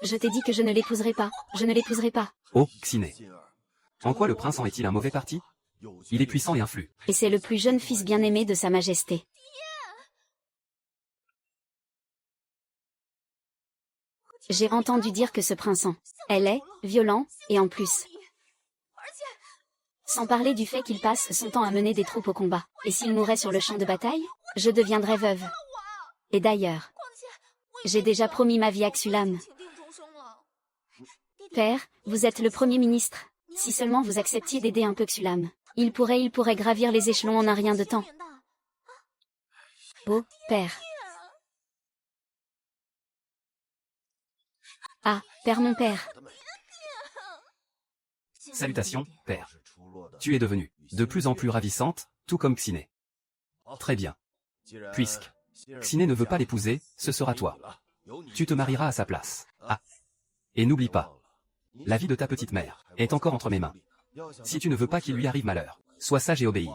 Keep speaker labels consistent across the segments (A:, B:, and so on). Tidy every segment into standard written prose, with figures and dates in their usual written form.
A: Je t'ai dit que je ne l'épouserai pas. Je ne l'épouserai pas.
B: Oh, Xiné. En quoi le prince en est-il un mauvais parti? Il est puissant et influe.
A: Et c'est le plus jeune fils bien-aimé de sa majesté. J'ai entendu dire que ce prince en elle est violent, et en plus. Sans parler du fait qu'il passe son temps à mener des troupes au combat. Et s'il mourait sur le champ de bataille, je deviendrais veuve. Et d'ailleurs, j'ai déjà promis ma vie à Xulam. Père, vous êtes le premier ministre. Si seulement vous acceptiez d'aider un peu Xulam, il pourrait gravir les échelons en un rien de temps. Oh, père. Ah, père mon père.
B: Salutations, père. Tu es devenue de plus en plus ravissante, tout comme Xiné. Très bien. Puisque Xiné ne veut pas l'épouser, ce sera toi. Tu te marieras à sa place. Ah. Et n'oublie pas, la vie de ta petite mère est encore entre mes mains. Si tu ne veux pas qu'il lui arrive malheur, sois sage et obéis.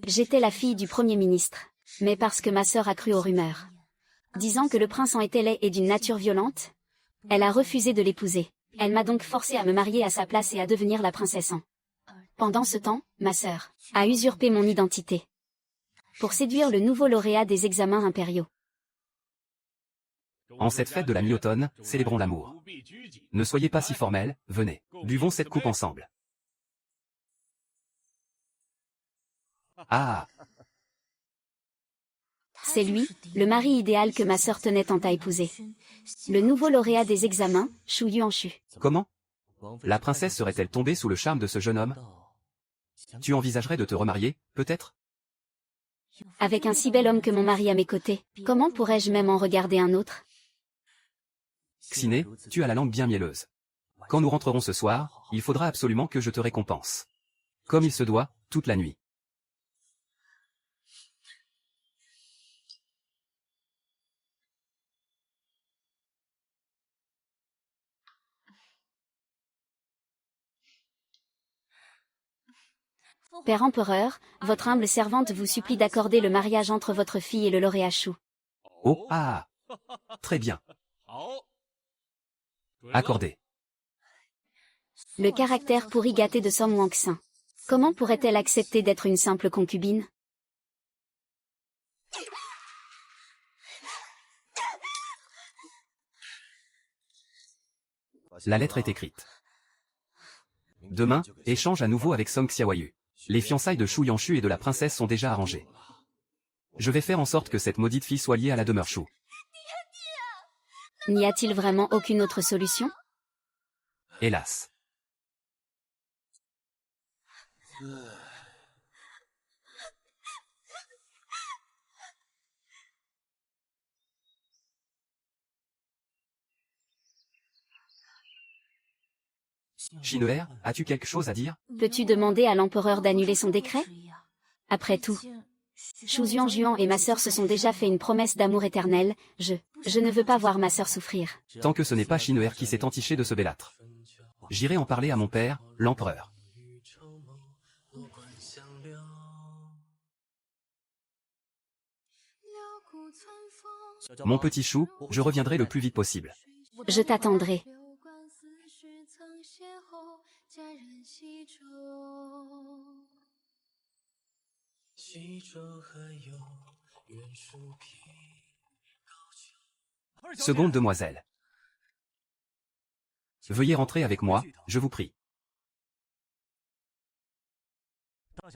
A: J'étais la fille du premier ministre, mais parce que ma sœur a cru aux rumeurs, disant que le prince en était laid et d'une nature violente, elle a refusé de l'épouser. Elle m'a donc forcée à me marier à sa place et à devenir la princesse en. Pendant ce temps, ma sœur a usurpé mon identité pour séduire le nouveau lauréat des examens impériaux.
B: En cette fête de la mi-automne, célébrons l'amour. Ne soyez pas si formels, venez, buvons cette coupe ensemble. Ah!
A: C'est lui, le mari idéal que ma sœur tenait tant à épouser. Le nouveau lauréat des examens, Shu Yuanshu.
B: Comment? La princesse serait-elle tombée sous le charme de ce jeune homme? Tu envisagerais de te remarier, peut-être?
A: Avec un si bel homme que mon mari à mes côtés, comment pourrais-je même en regarder un autre?
B: Xiné, tu as la langue bien mielleuse. Quand nous rentrerons ce soir, il faudra absolument que je te récompense. Comme il se doit, toute la nuit.
A: Père empereur, votre humble servante vous supplie d'accorder le mariage entre votre fille et le lauréat Shu.
B: Oh, ah! Très bien. Accordé.
A: Le caractère pourri gâté de Song Wangxin. Comment pourrait-elle accepter d'être une simple concubine?
B: La lettre est écrite. Demain, échange à nouveau avec Song Xiaoyu. Les fiançailles de Shu Yuanshu et de la princesse sont déjà arrangées. Je vais faire en sorte que cette maudite fille soit liée à la demeure Shu.
A: N'y a-t-il vraiment aucune autre solution?
B: Hélas. Shin'er, as-tu quelque chose à dire?
A: Peux-tu demander à l'empereur d'annuler son décret? Après tout, Shu Yuanjuan et ma sœur se sont déjà fait une promesse d'amour éternel, je ne veux pas voir ma sœur souffrir.
B: Tant que ce n'est pas Shin'er qui s'est entiché de ce bellâtre. J'irai en parler à mon père, l'empereur. Mon petit chou, je reviendrai le plus vite possible.
A: Je t'attendrai.
B: Seconde demoiselle. Veuillez rentrer avec moi, je vous prie.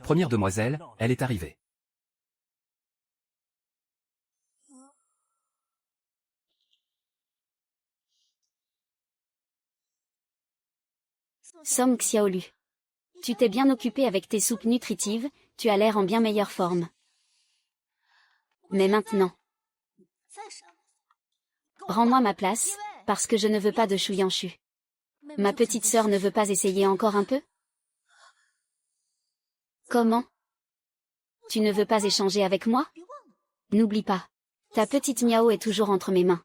B: Première demoiselle, elle est arrivée.
A: Song Xiaolu. Tu t'es bien occupé avec tes soupes nutritives, tu as l'air en bien meilleure forme. Mais maintenant, rends-moi ma place, parce que je ne veux pas de Shu Yuanshu. Ma petite sœur ne veut pas essayer encore un peu? Comment? Tu ne veux pas échanger avec moi? N'oublie pas. Ta petite Miao est toujours entre mes mains.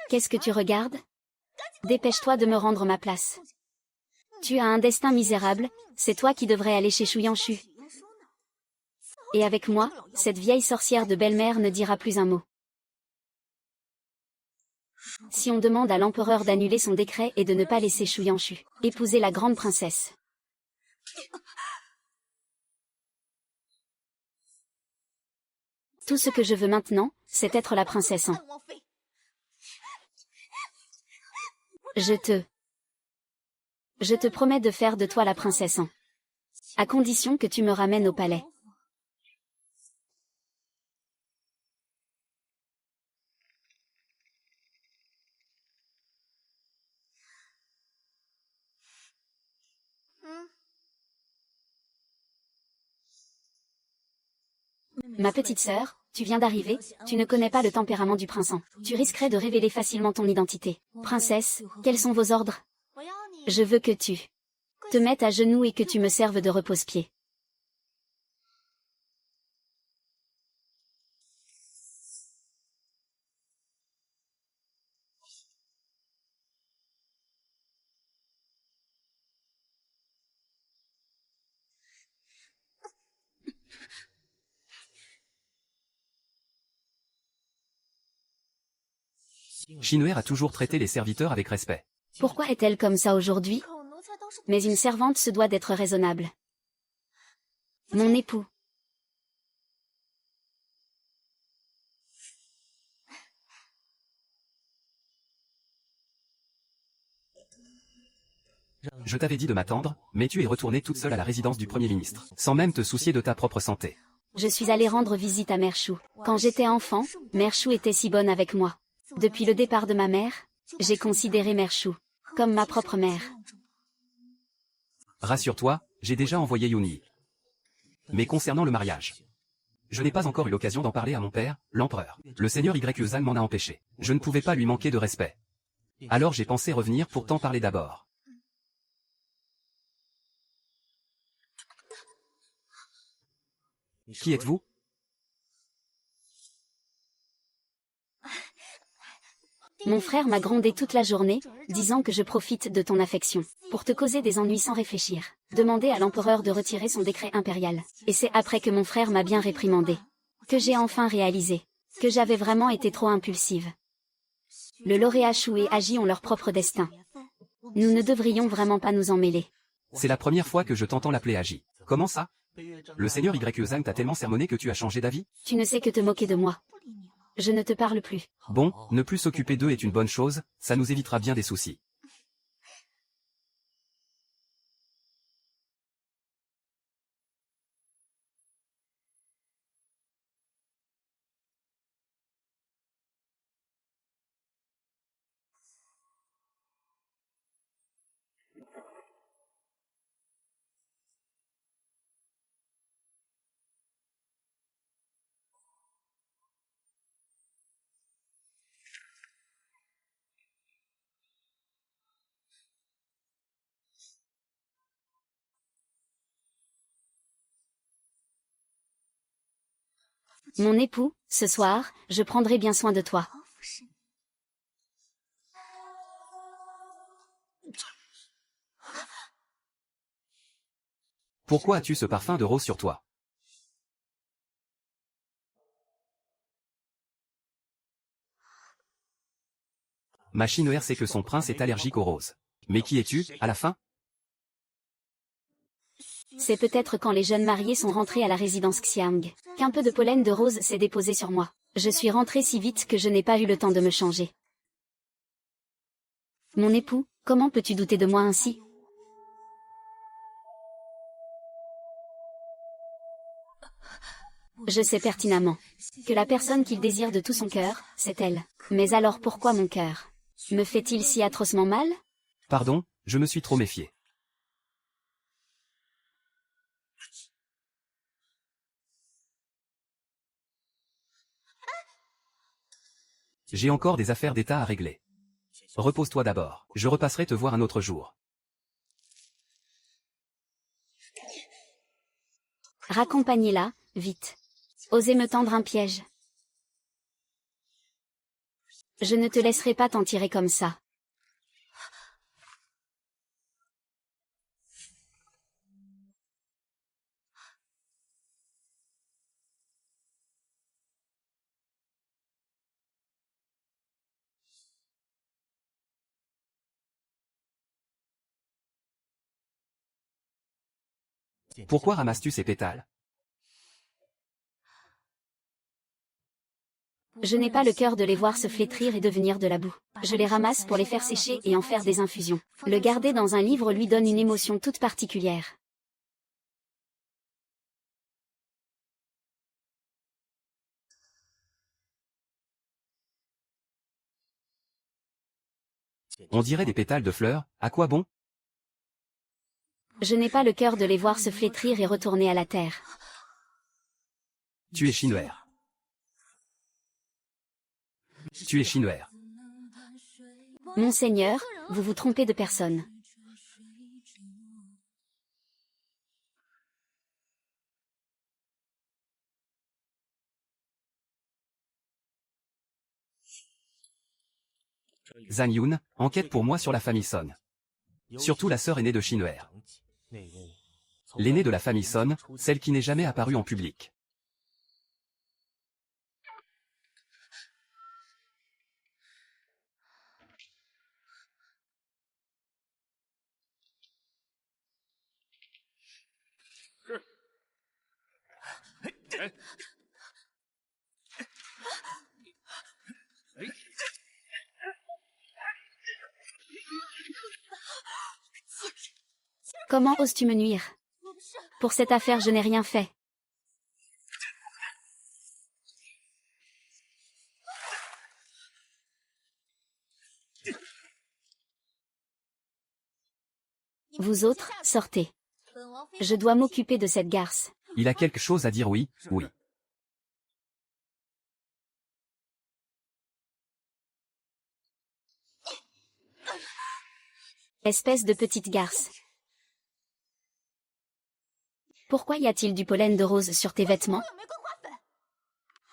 A: Qu'est-ce que tu regardes? Dépêche-toi de me rendre ma place. Tu as un destin misérable, c'est toi qui devrais aller chez Shuyanshu. Et avec moi, cette vieille sorcière de belle-mère ne dira plus un mot. Si on demande à l'empereur d'annuler son décret et de ne pas laisser Shuyanshu épouser la grande princesse. Tout ce que je veux maintenant, c'est être la princesse. Je te promets de faire de toi la princesse. À condition que tu me ramènes au palais. Ma petite sœur, tu viens d'arriver, tu ne connais pas le tempérament du prince. Tu risquerais de révéler facilement ton identité. Princesse, quels sont vos ordres? Je veux que tu te mettes à genoux et que tu me serves de repose-pied.
B: Shinwer a toujours traité les serviteurs avec respect.
A: Pourquoi est-elle comme ça aujourd'hui? Mais une servante se doit d'être raisonnable. Mon époux.
B: Je t'avais dit de m'attendre, mais tu es retournée toute seule à la résidence du Premier ministre, sans même te soucier de ta propre santé.
A: Je suis allée rendre visite à Mère Chou. Quand j'étais enfant, Mère Chou était si bonne avec moi. Depuis le départ de ma mère, j'ai considéré Mère Chou comme ma propre mère.
B: Rassure-toi, j'ai déjà envoyé Yuni. Mais concernant le mariage, je n'ai pas encore eu l'occasion d'en parler à mon père, l'empereur. Le seigneur Yuzan m'en a empêché. Je ne pouvais pas lui manquer de respect. Alors j'ai pensé revenir pour t'en parler d'abord. Qui êtes-vous?
A: Mon frère m'a grondé toute la journée, disant que je profite de ton affection pour te causer des ennuis sans réfléchir. Demander à l'empereur de retirer son décret impérial. Et c'est après que mon frère m'a bien réprimandé que j'ai enfin réalisé que j'avais vraiment été trop impulsive. Le lauréat Chou et Agi ont leur propre destin. Nous ne devrions vraiment pas nous en mêler.
B: C'est la première fois que je t'entends l'appeler Agi. Comment ça? Le seigneur Yuzan t'a tellement sermonné que tu as changé d'avis?
A: Tu ne sais que te moquer de moi. Je ne te parle plus.
B: Bon, ne plus s'occuper d'eux est une bonne chose, ça nous évitera bien des soucis.
A: Mon époux, ce soir, je prendrai bien soin de toi.
B: Pourquoi as-tu ce parfum de rose sur toi? Ma Shinwer sait que son prince est allergique aux roses. Mais qui es-tu, à la fin?
A: C'est peut-être quand les jeunes mariés sont rentrés à la résidence Xiang, qu'un peu de pollen de rose s'est déposé sur moi. Je suis rentrée si vite que je n'ai pas eu le temps de me changer. Mon époux, comment peux-tu douter de moi ainsi? Je sais pertinemment que la personne qu'il désire de tout son cœur, c'est elle. Mais alors pourquoi mon cœur me fait-il si atrocement mal?
B: Pardon, je me suis trop méfié. J'ai encore des affaires d'État à régler. Repose-toi d'abord. Je repasserai te voir un autre jour.
A: Raccompagnez-la, vite. Osez me tendre un piège. Je ne te laisserai pas t'en tirer comme ça.
B: Pourquoi ramasses-tu ces pétales?
A: Je n'ai pas le cœur de les voir se flétrir et devenir de la boue. Je les ramasse pour les faire sécher et en faire des infusions. Le garder dans un livre lui donne une émotion toute particulière.
B: On dirait des pétales de fleurs, à quoi bon?
A: Je n'ai pas le cœur de les voir se flétrir et retourner à la terre.
B: Tu es chinois. Tu es chinois.
A: Monseigneur, vous vous trompez de personne.
B: Zhang Yun, enquête pour moi sur la famille Son. Surtout la sœur aînée de Shinwer. L'aînée de la famille Son, celle qui n'est jamais apparue en public.
A: Comment oses-tu me nuire? Pour cette affaire, je n'ai rien fait. Vous autres, sortez. Je dois m'occuper de cette garce.
B: Il a quelque chose à dire, oui, oui.
A: Espèce de petite garce. Pourquoi y a-t-il du pollen de rose sur tes vêtements?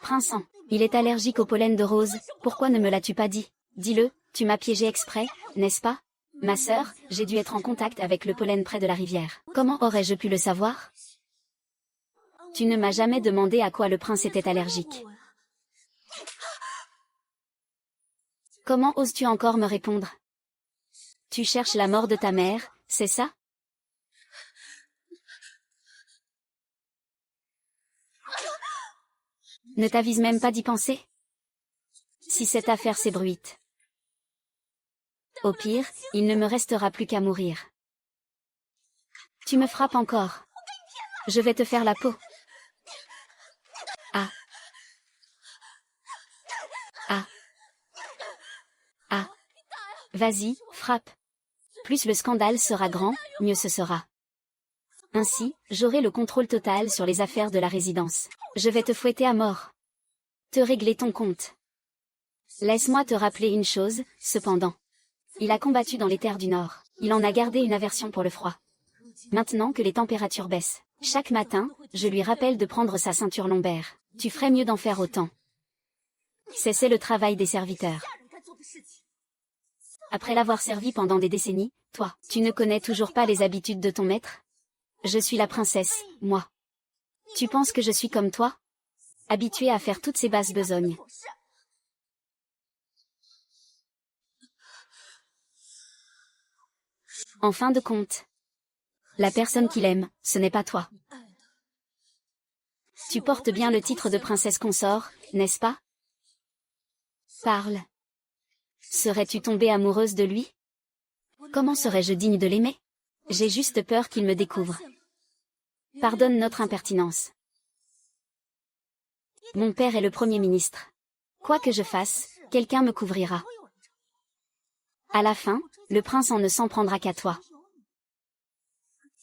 A: Prinçant, il est allergique au pollen de rose, pourquoi ne me l'as-tu pas dit? Dis-le, tu m'as piégé exprès, n'est-ce pas? Ma sœur, j'ai dû être en contact avec le pollen près de la rivière. Comment aurais-je pu le savoir? Tu ne m'as jamais demandé à quoi le prince était allergique. Comment oses-tu encore me répondre? Tu cherches la mort de ta mère, c'est ça? Ne t'avise même pas d'y penser? Si cette affaire s'ébruite. Au pire, il ne me restera plus qu'à mourir. Tu me frappes encore. Je vais te faire la peau. Ah. Ah. Ah. Vas-y, frappe. Plus le scandale sera grand, mieux ce sera. Ainsi, j'aurai le contrôle total sur les affaires de la résidence. Je vais te fouetter à mort. Te régler ton compte. Laisse-moi te rappeler une chose, cependant. Il a combattu dans les terres du Nord. Il en a gardé une aversion pour le froid. Maintenant que les températures baissent, chaque matin, je lui rappelle de prendre sa ceinture lombaire. Tu ferais mieux d'en faire autant. C'est le travail des serviteurs. Après l'avoir servi pendant des décennies, toi, tu ne connais toujours pas les habitudes de ton maître? Je suis la princesse, moi. Tu penses que je suis comme toi? Habituée à faire toutes ces basses besognes. En fin de compte, la personne qu'il aime, ce n'est pas toi. Tu portes bien le titre de princesse consort, n'est-ce pas? Parle. Serais-tu tombée amoureuse de lui? Comment serais-je digne de l'aimer? J'ai juste peur qu'il me découvre. Pardonne notre impertinence. Mon père est le Premier ministre. Quoi que je fasse, quelqu'un me couvrira. À la fin, le prince en ne s'en prendra qu'à toi.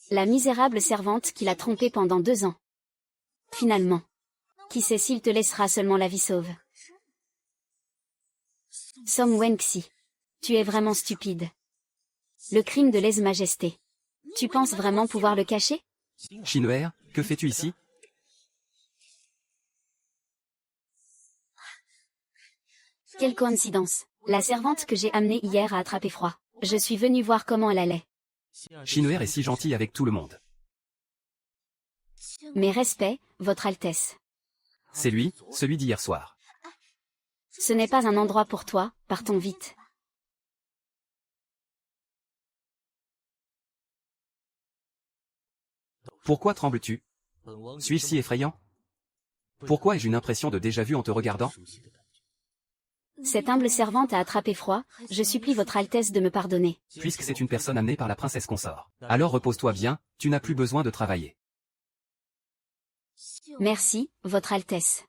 A: La misérable servante qui l'a trompé pendant 2 ans. Finalement. Qui sait s'il te laissera seulement la vie sauve. Som Wenxi. Tu es vraiment stupide. Le crime de lèse-majesté. Tu penses vraiment pouvoir le cacher?
B: Shinwer, que fais-tu ici?
A: Quelle coïncidence. La servante que j'ai amenée hier a attrapé froid. Je suis venue voir comment elle allait.
B: Shinwer est si gentil avec tout le monde.
A: Mes respects, Votre Altesse.
B: C'est lui, celui d'hier soir.
A: Ce n'est pas un endroit pour toi, partons vite.
B: Pourquoi trembles-tu? Suis-je si effrayant? Pourquoi ai-je une impression de déjà-vu en te regardant?
A: Cette humble servante a attrapé froid, je supplie Votre Altesse de me pardonner.
B: Puisque c'est une personne amenée par la princesse consort. Alors repose-toi bien, tu n'as plus besoin de travailler.
A: Merci, Votre Altesse.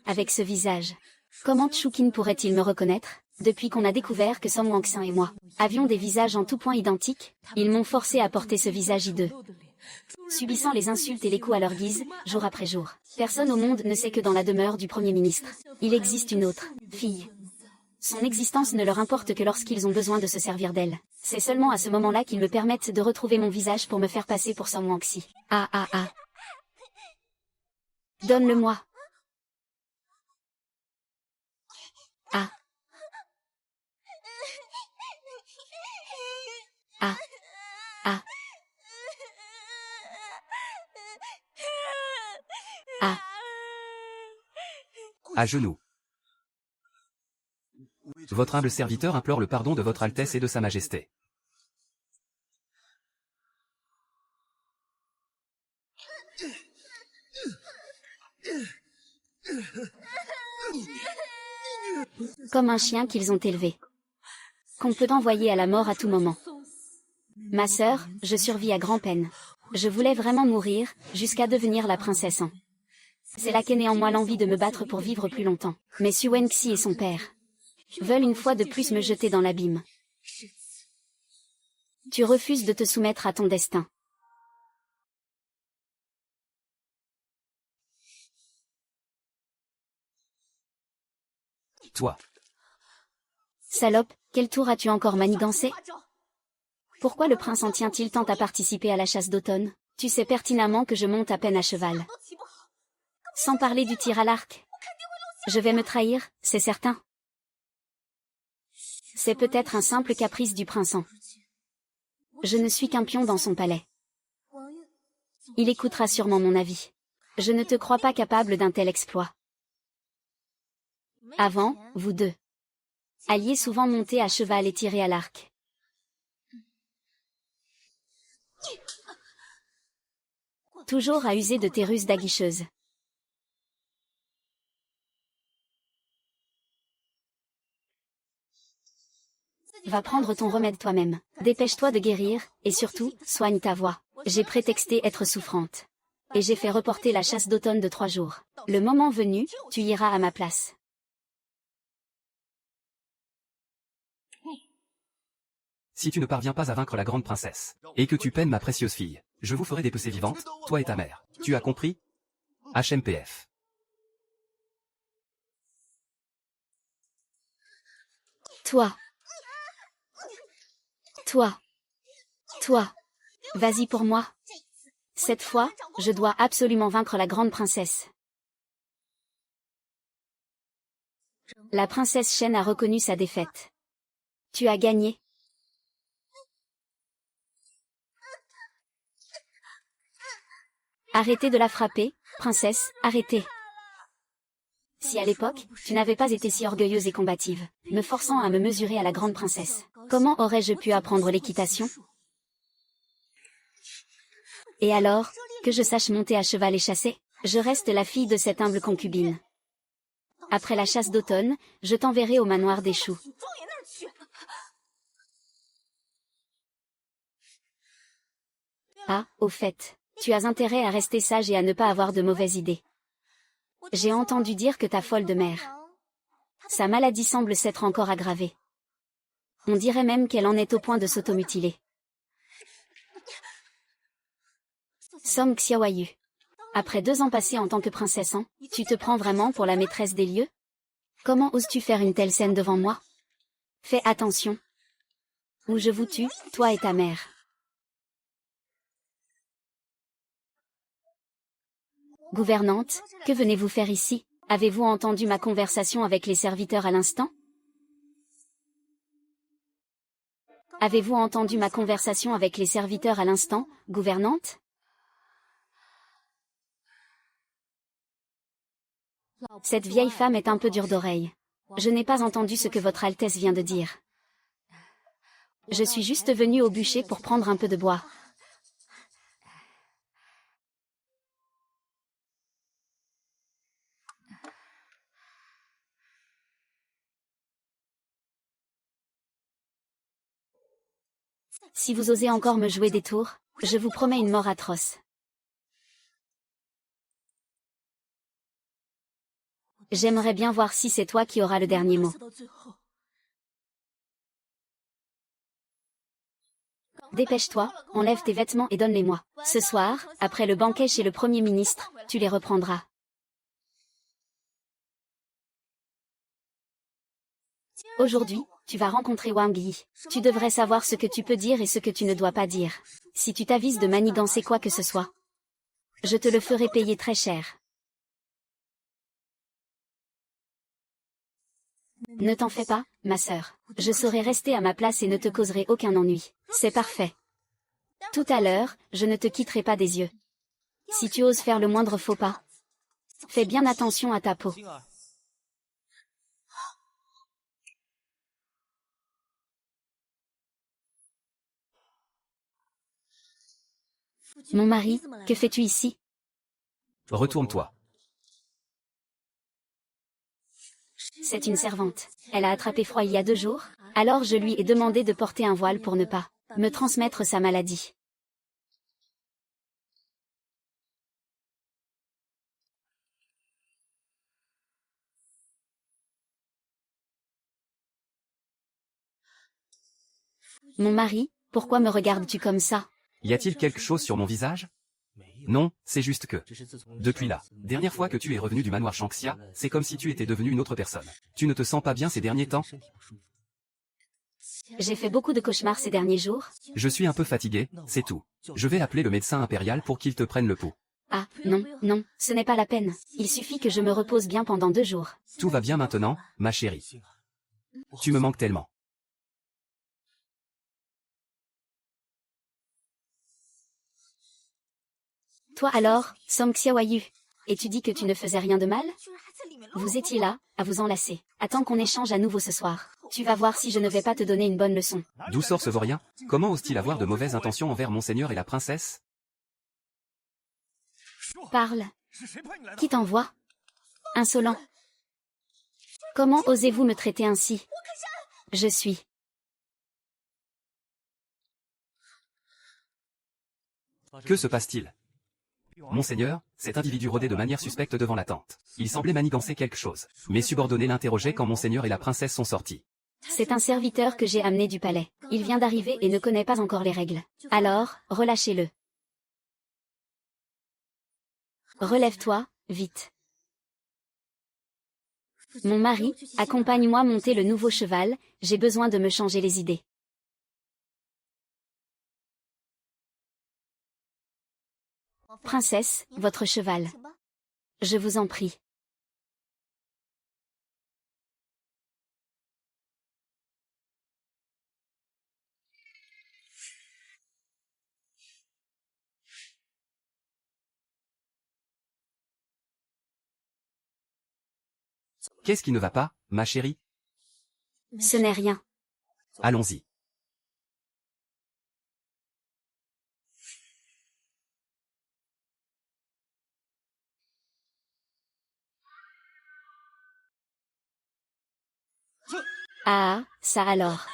A: Avec ce visage. Comment Tshukin pourrait-il me reconnaître? Depuis qu'on a découvert que Som Wangxin et moi avions des visages en tout point identiques, ils m'ont forcé à porter ce visage hideux. Subissant les insultes et les coups à leur guise, jour après jour. Personne au monde ne sait que dans la demeure du Premier ministre, il existe une autre fille. Son existence ne leur importe que lorsqu'ils ont besoin de se servir d'elle. C'est seulement à ce moment-là qu'ils me permettent de retrouver mon visage pour me faire passer pour Som Wangxi. Ah ah ah. Donne-le-moi. Ah. Ah. Ah. Ah.
B: À genoux. Votre humble serviteur implore le pardon de Votre Altesse et de Sa Majesté.
A: Comme un chien qu'ils ont élevé. Qu'on peut envoyer à la mort à tout moment. Ma sœur, je survis à grand-peine. Je voulais vraiment mourir, jusqu'à devenir la princesse. C'est là qu'est née en moi l'envie de me battre pour vivre plus longtemps. Mais Su Wenxi et son père veulent une fois de plus me jeter dans l'abîme. Tu refuses de te soumettre à ton destin.
B: Toi.
A: Salope, quel tour as-tu encore manigancé? Pourquoi le prince en tient-il tant à participer à la chasse d'automne? Tu sais pertinemment que je monte à peine à cheval. Sans parler du tir à l'arc. Je vais me trahir, c'est certain. C'est peut-être un simple caprice du prince. Je ne suis qu'un pion dans son palais. Il écoutera sûrement mon avis. Je ne te crois pas capable d'un tel exploit. Avant, vous deux alliez souvent monter à cheval et tirer à l'arc. Toujours à user de tes ruses d'aguicheuse. Va prendre ton remède toi-même. Dépêche-toi de guérir, et surtout, soigne ta voix. J'ai prétexté être souffrante. Et j'ai fait reporter la chasse d'automne de 3 jours. Le moment venu, tu iras à ma place.
B: Si tu ne parviens pas à vaincre la grande princesse, et que tu peines ma précieuse fille, je vous ferai dépecer vivante, toi et ta mère. Tu as compris? HMPF.
A: Toi. Vas-y pour moi. Cette fois, je dois absolument vaincre la grande princesse. La princesse Shen a reconnu sa défaite. Tu as gagné. Arrêtez de la frapper, princesse, arrêtez. Si à l'époque, tu n'avais pas été si orgueilleuse et combative, me forçant à me mesurer à la grande princesse, comment aurais-je pu apprendre l'équitation? Et alors, que je sache monter à cheval et chasser, je reste la fille de cette humble concubine. Après la chasse d'automne, je t'enverrai au manoir des choux. Ah, au fait, tu as intérêt à rester sage et à ne pas avoir de mauvaises idées. J'ai entendu dire que ta folle de mère. Sa maladie semble s'être encore aggravée. On dirait même qu'elle en est au point de s'automutiler. Som Xiaoyu. Après 2 ans passés en tant que princesse, hein, tu te prends vraiment pour la maîtresse des lieux? Comment oses-tu faire une telle scène devant moi? Fais attention. Ou je vous tue, toi et ta mère. Gouvernante, que venez-vous faire ici? Avez-vous entendu ma conversation avec les serviteurs à l'instant? Avez-vous entendu ma conversation avec les serviteurs à l'instant, gouvernante? Cette vieille femme est un peu dure d'oreille. Je n'ai pas entendu ce que votre Altesse vient de dire. Je suis juste venue au bûcher pour prendre un peu de bois. Si vous osez encore me jouer des tours, je vous promets une mort atroce. J'aimerais bien voir si c'est toi qui auras le dernier mot. Dépêche-toi, enlève tes vêtements et donne-les-moi. Ce soir, après le banquet chez le Premier ministre, tu les reprendras. Aujourd'hui, tu vas rencontrer Wang Yi. Tu devrais savoir ce que tu peux dire et ce que tu ne dois pas dire. Si tu t'avises de manigancer quoi que ce soit, je te le ferai payer très cher. Ne t'en fais pas, ma sœur. Je saurai rester à ma place et ne te causerai aucun ennui. C'est parfait. Tout à l'heure, je ne te quitterai pas des yeux. Si tu oses faire le moindre faux pas, fais bien attention à ta peau. Mon mari, que fais-tu ici?
B: Retourne-toi.
A: C'est une servante. Elle a attrapé froid il y a 2 jours, alors je lui ai demandé de porter un voile pour ne pas me transmettre sa maladie. Mon mari, pourquoi me regardes-tu comme ça?
B: Y a-t-il quelque chose sur mon visage? Non, c'est juste que. Depuis la dernière fois que tu es revenu du manoir Shanxia, c'est comme si tu étais devenu une autre personne. Tu ne te sens pas bien ces derniers temps?
A: J'ai fait beaucoup de cauchemars ces derniers jours.
B: Je suis un peu fatigué, c'est tout. Je vais appeler le médecin impérial pour qu'il te prenne le pouls.
A: Ah, non, non, ce n'est pas la peine. Il suffit que je me repose bien pendant 2 jours.
B: Tout va bien maintenant, ma chérie. Tu me manques tellement.
A: Toi alors, Song Xiaoyu, et tu dis que tu ne faisais rien de mal? Vous étiez là, à vous enlacer. Attends qu'on échange à nouveau ce soir. Tu vas voir si je ne vais pas te donner une bonne leçon.
B: D'où sort ce vaurien? Comment ose-t-il avoir de mauvaises intentions envers monseigneur et la princesse?
A: Parle. Qui t'envoie? Insolent. Comment osez-vous me traiter ainsi? Je suis.
B: Que se passe-t-il? Monseigneur, cet individu rôdait de manière suspecte devant la tente. Il semblait manigancer quelque chose. Mes subordonnés l'interrogeaient quand Monseigneur et la princesse sont sortis.
A: C'est un serviteur que j'ai amené du palais. Il vient d'arriver et ne connaît pas encore les règles. Alors, relâchez-le. Relève-toi, vite. Mon mari, accompagne-moi monter le nouveau cheval, j'ai besoin de me changer les idées. Princesse, votre cheval. Je vous en prie.
B: Qu'est-ce qui ne va pas, ma chérie?
A: Ce n'est rien.
B: Allons-y.
A: Ah, ça alors.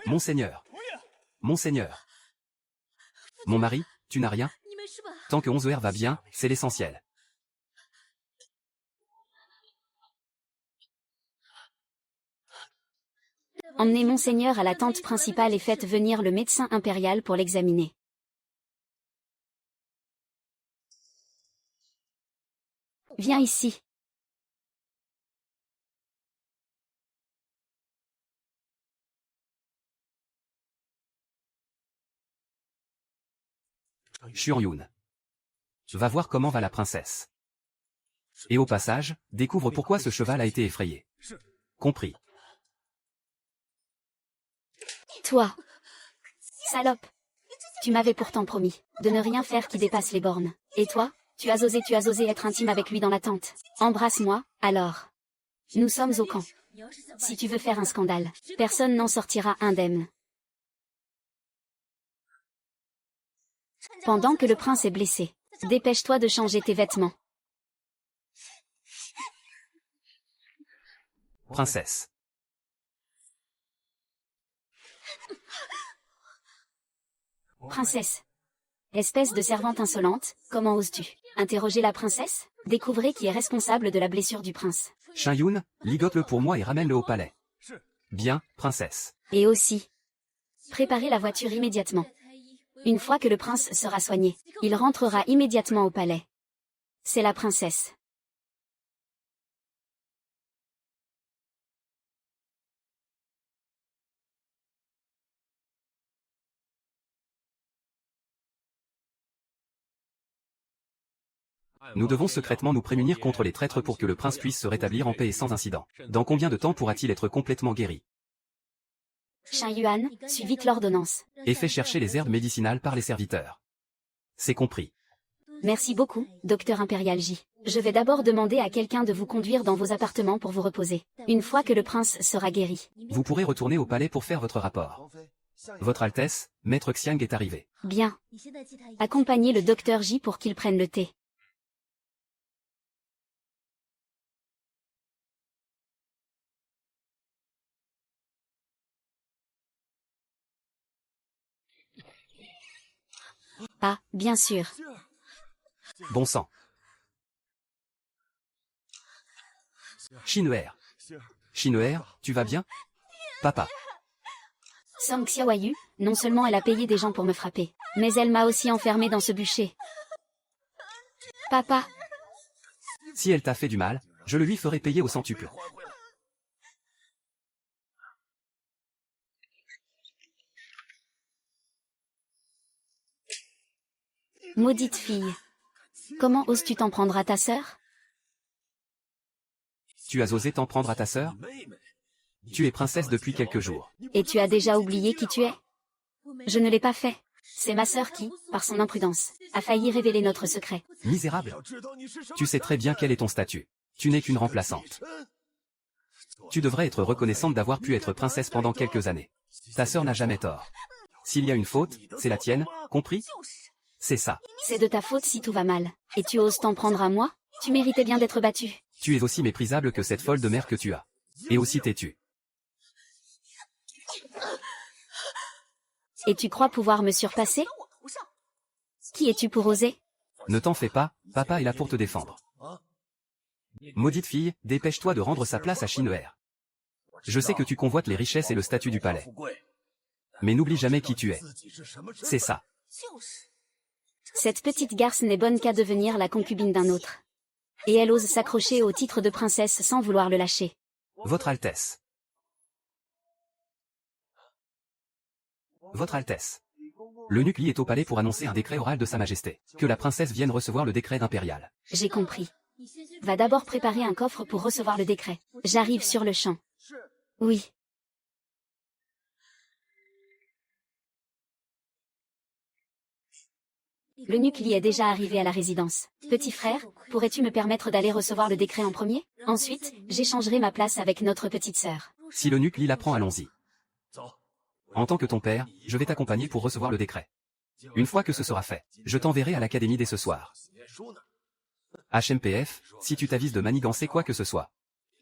B: Monseigneur. Monseigneur. Mon mari, tu n'as rien? Tant que 11 heures va bien, c'est l'essentiel.
A: Emmenez monseigneur à la tente principale et faites venir le médecin impérial pour l'examiner. Viens ici.
B: Xuanyun. Va voir comment va la princesse. Et au passage, découvre pourquoi ce cheval a été effrayé. Compris.
A: Toi. Salope. Tu m'avais pourtant promis de ne rien faire qui dépasse les bornes. Et toi, tu as osé être intime avec lui dans la tente. Embrasse-moi, alors. Nous sommes au camp. Si tu veux faire un scandale, personne n'en sortira indemne. Pendant que le prince est blessé, dépêche-toi de changer tes vêtements.
B: Princesse.
A: Princesse. Espèce de servante insolente, comment oses-tu interroger la princesse? Découvrez qui est responsable de la blessure du prince.
B: Xuanyun, ligote-le pour moi et ramène-le au palais. Bien, princesse.
A: Et aussi, préparez la voiture immédiatement. Une fois que le prince sera soigné, il rentrera immédiatement au palais. C'est la princesse.
B: Nous devons secrètement nous prémunir contre les traîtres pour que le prince puisse se rétablir en paix et sans incident. Dans combien de temps pourra-t-il être complètement guéri?
A: Xuanyun, suis vite l'ordonnance.
B: Et fais chercher les herbes médicinales par les serviteurs. C'est compris.
A: Merci beaucoup, docteur Impérial J. Je vais d'abord demander à quelqu'un de vous conduire dans vos appartements pour vous reposer. Une fois que le prince sera guéri.
B: Vous pourrez retourner au palais pour faire votre rapport. Votre Altesse, Maître Xiang est arrivé.
A: Bien. Accompagnez le docteur J pour qu'il prenne le thé. Ah, bien sûr.
B: Bon sang. Xin'er. Xin'er, tu vas bien? Papa.
A: Song Xiaoyu, non seulement elle a payé des gens pour me frapper, mais elle m'a aussi enfermé dans ce bûcher. Papa.
B: Si elle t'a fait du mal, je le lui ferai payer au centuple.
A: Maudite fille. Comment oses-tu t'en prendre à ta sœur?
B: Tu as osé t'en prendre à ta sœur? Tu es princesse depuis quelques jours.
A: Et tu as déjà oublié qui tu es? Je ne l'ai pas fait. C'est ma sœur qui, par son imprudence, a failli révéler notre secret.
B: Misérable. Tu sais très bien quel est ton statut. Tu n'es qu'une remplaçante. Tu devrais être reconnaissante d'avoir pu être princesse pendant quelques années. Ta sœur n'a jamais tort. S'il y a une faute, c'est la tienne, compris? C'est ça.
A: C'est de ta faute si tout va mal. Et tu oses t'en prendre à moi? Tu méritais bien d'être battu.
B: Tu es aussi méprisable que cette folle de mère que tu as. Et aussi têtue.
A: Et tu crois pouvoir me surpasser? Qui es-tu pour oser?
B: Ne t'en fais pas, papa est là pour te défendre. Maudite fille, dépêche-toi de rendre sa place à Xin'er. Je sais que tu convoites les richesses et le statut du palais. Mais n'oublie jamais qui tu es. C'est ça.
A: Cette petite garce n'est bonne qu'à devenir la concubine d'un autre. Et elle ose s'accrocher au titre de princesse sans vouloir le lâcher.
B: Votre Altesse. Votre Altesse. L'eunuque Li est au palais pour annoncer un décret oral de Sa Majesté. Que la princesse vienne recevoir le décret impérial.
A: J'ai compris. Va d'abord préparer un coffre pour recevoir le décret. J'arrive sur le champ. Oui. L'eunuque Li est déjà arrivé à la résidence. Petit frère, pourrais-tu me permettre d'aller recevoir le décret en premier? Ensuite, j'échangerai ma place avec notre petite sœur.
B: Si l'eunuque Li l'apprend, allons-y. En tant que ton père, je vais t'accompagner pour recevoir le décret. Une fois que ce sera fait, je t'enverrai à l'académie dès ce soir. HMPF, si tu t'avises de manigancer quoi que ce soit,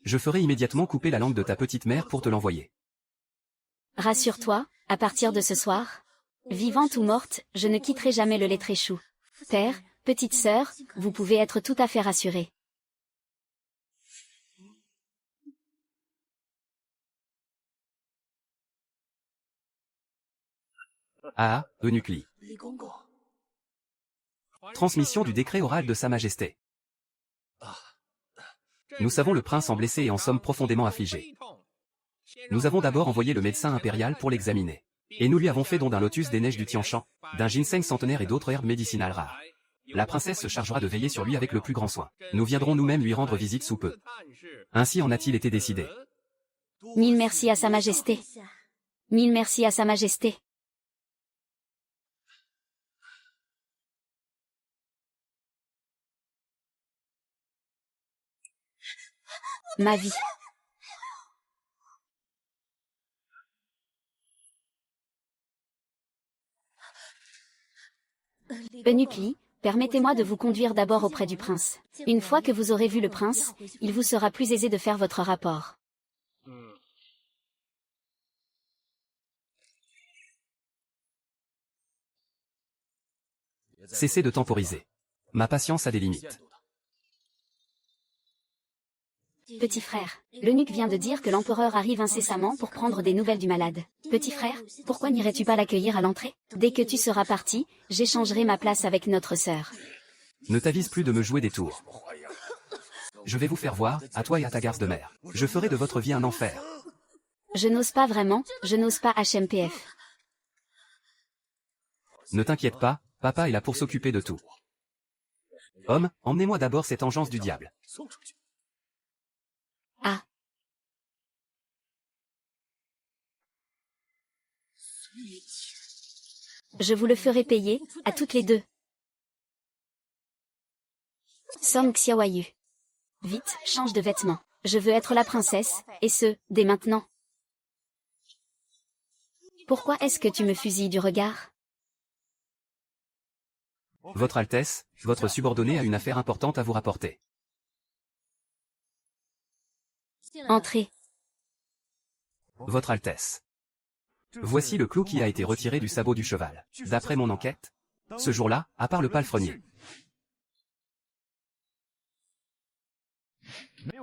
B: je ferai immédiatement couper la langue de ta petite mère pour te l'envoyer.
A: Rassure-toi, à partir de ce soir, vivante ou morte, je ne quitterai jamais le lettré chou. Père, petite sœur, vous pouvez être tout à fait rassurés.
B: Ah, Eunuque. Transmission du décret oral de Sa Majesté. Nous savons le prince en blessé et en sommes profondément affligés. Nous avons d'abord envoyé le médecin impérial pour l'examiner. Et nous lui avons fait don d'un lotus des neiges du Tianshan, d'un ginseng centenaire et d'autres herbes médicinales rares. La princesse se chargera de veiller sur lui avec le plus grand soin. Nous viendrons nous-mêmes lui rendre visite sous peu. Ainsi en a-t-il été décidé.
A: Mille merci à Sa Majesté. Mille merci à Sa Majesté. Ma vie. Eunuque, permettez-moi de vous conduire d'abord auprès du prince. Une fois que vous aurez vu le prince, il vous sera plus aisé de faire votre rapport.
B: Cessez de temporiser. Ma patience a des limites.
A: Petit frère, l'eunuque vient de dire que l'empereur arrive incessamment pour prendre des nouvelles du malade. Petit frère, pourquoi n'irais-tu pas l'accueillir à l'entrée? Dès que tu seras parti, j'échangerai ma place avec notre sœur.
B: Ne t'avise plus de me jouer des tours. Je vais vous faire voir, à toi et à ta garce de mère. Je ferai de votre vie un enfer.
A: Je n'ose pas vraiment, je n'ose pas HMPF.
B: Ne t'inquiète pas, papa est là pour s'occuper de tout. Homme, emmenez-moi d'abord cette engeance du diable.
A: Ah. Je vous le ferai payer, à toutes les deux. Song Xiaoyu. Vite, change de vêtements. Je veux être la princesse, et ce, dès maintenant. Pourquoi est-ce que tu me fusilles du regard?
B: Votre Altesse, votre subordonné a une affaire importante à vous rapporter.
A: Entrez.
B: Votre Altesse. Voici le clou qui a été retiré du sabot du cheval. D'après mon enquête, ce jour-là, à part le palefrenier,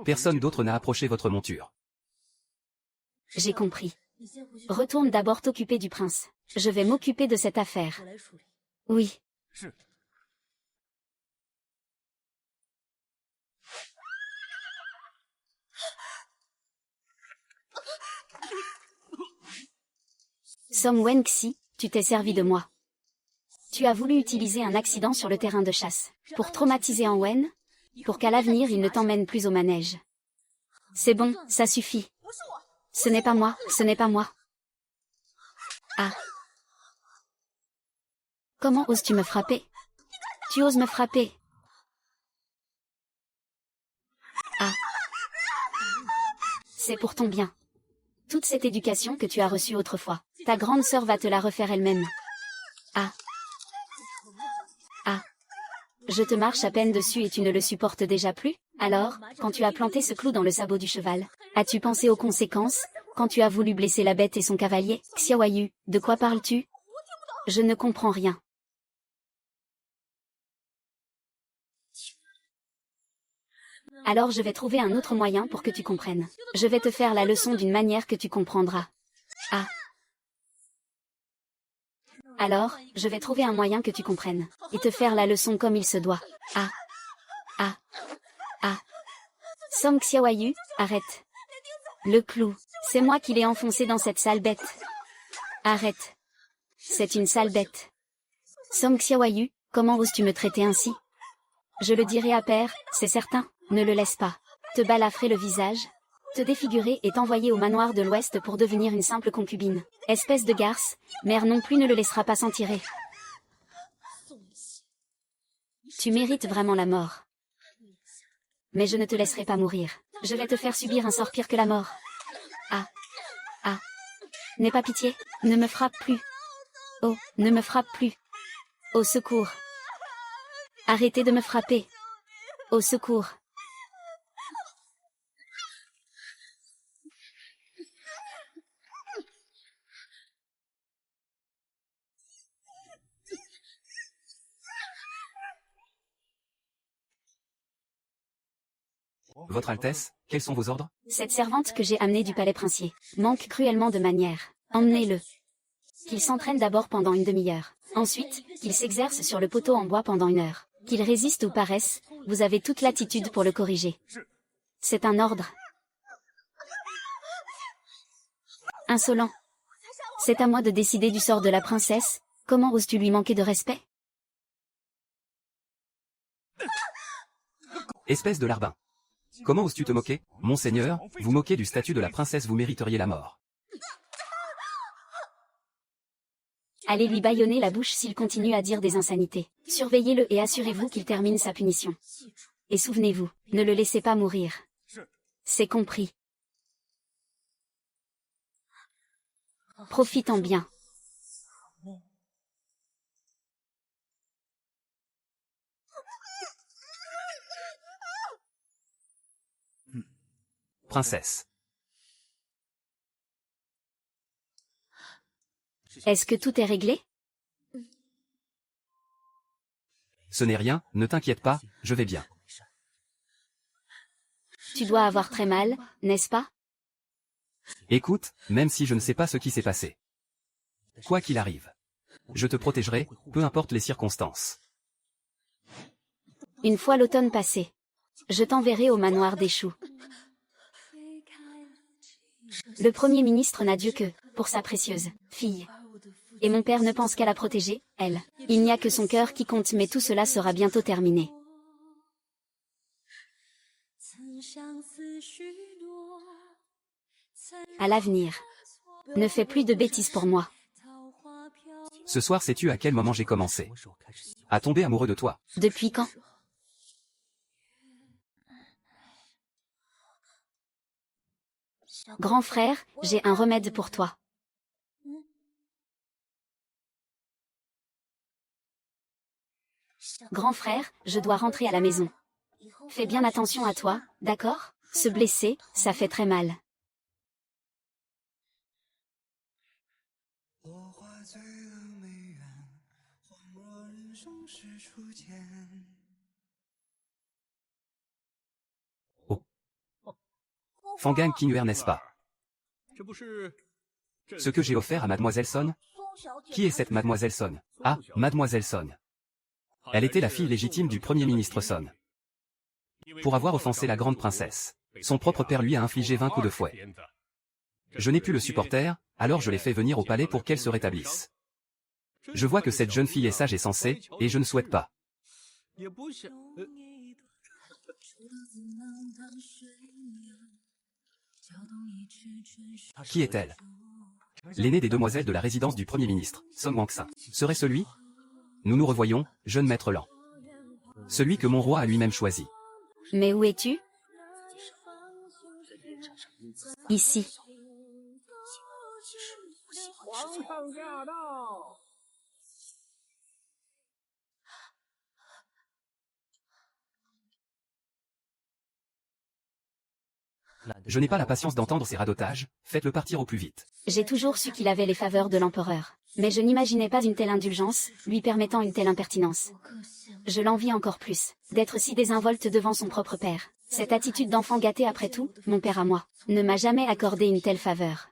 B: personne d'autre n'a approché votre monture.
A: J'ai compris. Retourne d'abord t'occuper du prince. Je vais m'occuper de cette affaire. Oui. Som Wenxi, tu t'es servi de moi. Tu as voulu utiliser un accident sur le terrain de chasse, pour traumatiser En Wen, pour qu'à l'avenir il ne t'emmène plus au manège. C'est bon, ça suffit. Ce n'est pas moi, ce n'est pas moi. Ah. Comment oses-tu me frapper? Tu oses me frapper? Ah. C'est pour ton bien. Toute cette éducation que tu as reçue autrefois, ta grande sœur va te la refaire elle-même. Ah. Ah. Je te marche à peine dessus et tu ne le supportes déjà plus? Alors, quand tu as planté ce clou dans le sabot du cheval, as-tu pensé aux conséquences? Quand tu as voulu blesser la bête et son cavalier? Xiaoyu, de quoi parles-tu? Je ne comprends rien. Alors je vais trouver un autre moyen pour que tu comprennes. Je vais te faire la leçon d'une manière que tu comprendras. Ah. Alors, je vais trouver un moyen que tu comprennes, et te faire la leçon comme il se doit. Ah. Ah. Ah. Song Xiaoyu, arrête. Le clou, c'est moi qui l'ai enfoncé dans cette sale bête. Arrête. C'est une sale bête. Song Xiaoyu, comment oses-tu me traiter ainsi? Je le dirai à père, c'est certain. Ne le laisse pas. Te balafrer le visage, te défigurer et t'envoyer au manoir de l'Ouest pour devenir une simple concubine. Espèce de garce, mère non plus ne le laissera pas s'en tirer. Tu mérites vraiment la mort. Mais je ne te laisserai pas mourir. Je vais te faire subir un sort pire que la mort. Ah. Ah. N'aie pas pitié, ne me frappe plus. Oh, ne me frappe plus. Au secours. Arrêtez de me frapper. Au secours.
B: Votre Altesse, quels sont vos ordres?
A: Cette servante que j'ai amenée du palais princier manque cruellement de manières. Emmenez-le. Qu'il s'entraîne d'abord pendant une demi-heure. Ensuite, qu'il s'exerce sur le poteau en bois pendant 1 heure. Qu'il résiste ou paresse, vous avez toute l'attitude pour le corriger. C'est un ordre. Insolent. C'est à moi de décider du sort de la princesse, comment oses-tu lui manquer de respect?
B: Espèce de larbin. Comment oses-tu te moquer? Monseigneur, vous moquez du statut de la princesse, vous mériteriez la mort.
A: Allez lui bâillonner la bouche s'il continue à dire des insanités. Surveillez-le et assurez-vous qu'il termine sa punition. Et souvenez-vous, ne le laissez pas mourir. C'est compris. Profite-en bien.
B: Princesse.
A: Est-ce que tout est réglé?
B: Ce n'est rien, ne t'inquiète pas, je vais bien.
A: Tu dois avoir très mal, n'est-ce pas?
B: Écoute, même si je ne sais pas ce qui s'est passé. Quoi qu'il arrive. Je te protégerai, peu importe les circonstances.
A: Une fois l'automne passé, je t'enverrai au manoir des choux. Le Premier ministre n'a Dieu que pour sa précieuse fille. Et mon père ne pense qu'à la protéger, elle. Il n'y a que son cœur qui compte, mais tout cela sera bientôt terminé. À l'avenir. Ne fais plus de bêtises pour moi.
B: Ce soir, sais-tu à quel moment j'ai commencé à tomber amoureux de toi?
A: Depuis quand? Grand frère, j'ai un remède pour toi. Grand frère, je dois rentrer à la maison. Fais bien attention à toi, d'accord? Se blesser, ça fait très mal.
B: Oh. Fangang Kinguer, n'est-ce pas? Ce que j'ai offert à Mademoiselle Son? Qui est cette Mademoiselle Son? Ah, Mademoiselle Son. Elle était la fille légitime du Premier ministre Son. Pour avoir offensé la grande princesse, son propre père lui a infligé 20 coups de fouet. Je n'ai pu le supporter, alors je l'ai fait venir au palais pour qu'elle se rétablisse. Je vois que cette jeune fille est sage et sensée, et je ne souhaite pas. Qui est-elle? L'aînée des demoiselles de la résidence du Premier ministre, Son Wangxin. Serait-ce lui? Nous nous revoyons, jeune maître Lan. Celui que mon roi a lui-même choisi.
A: Mais où es-tu? Ici.
B: Je n'ai pas la patience d'entendre ces radotages, faites-le partir au plus vite.
A: J'ai toujours su qu'il avait les faveurs de l'empereur. Mais je n'imaginais pas une telle indulgence, lui permettant une telle impertinence. Je l'envie encore plus, d'être si désinvolte devant son propre père. Cette attitude d'enfant gâté après tout, mon père à moi, ne m'a jamais accordé une telle faveur.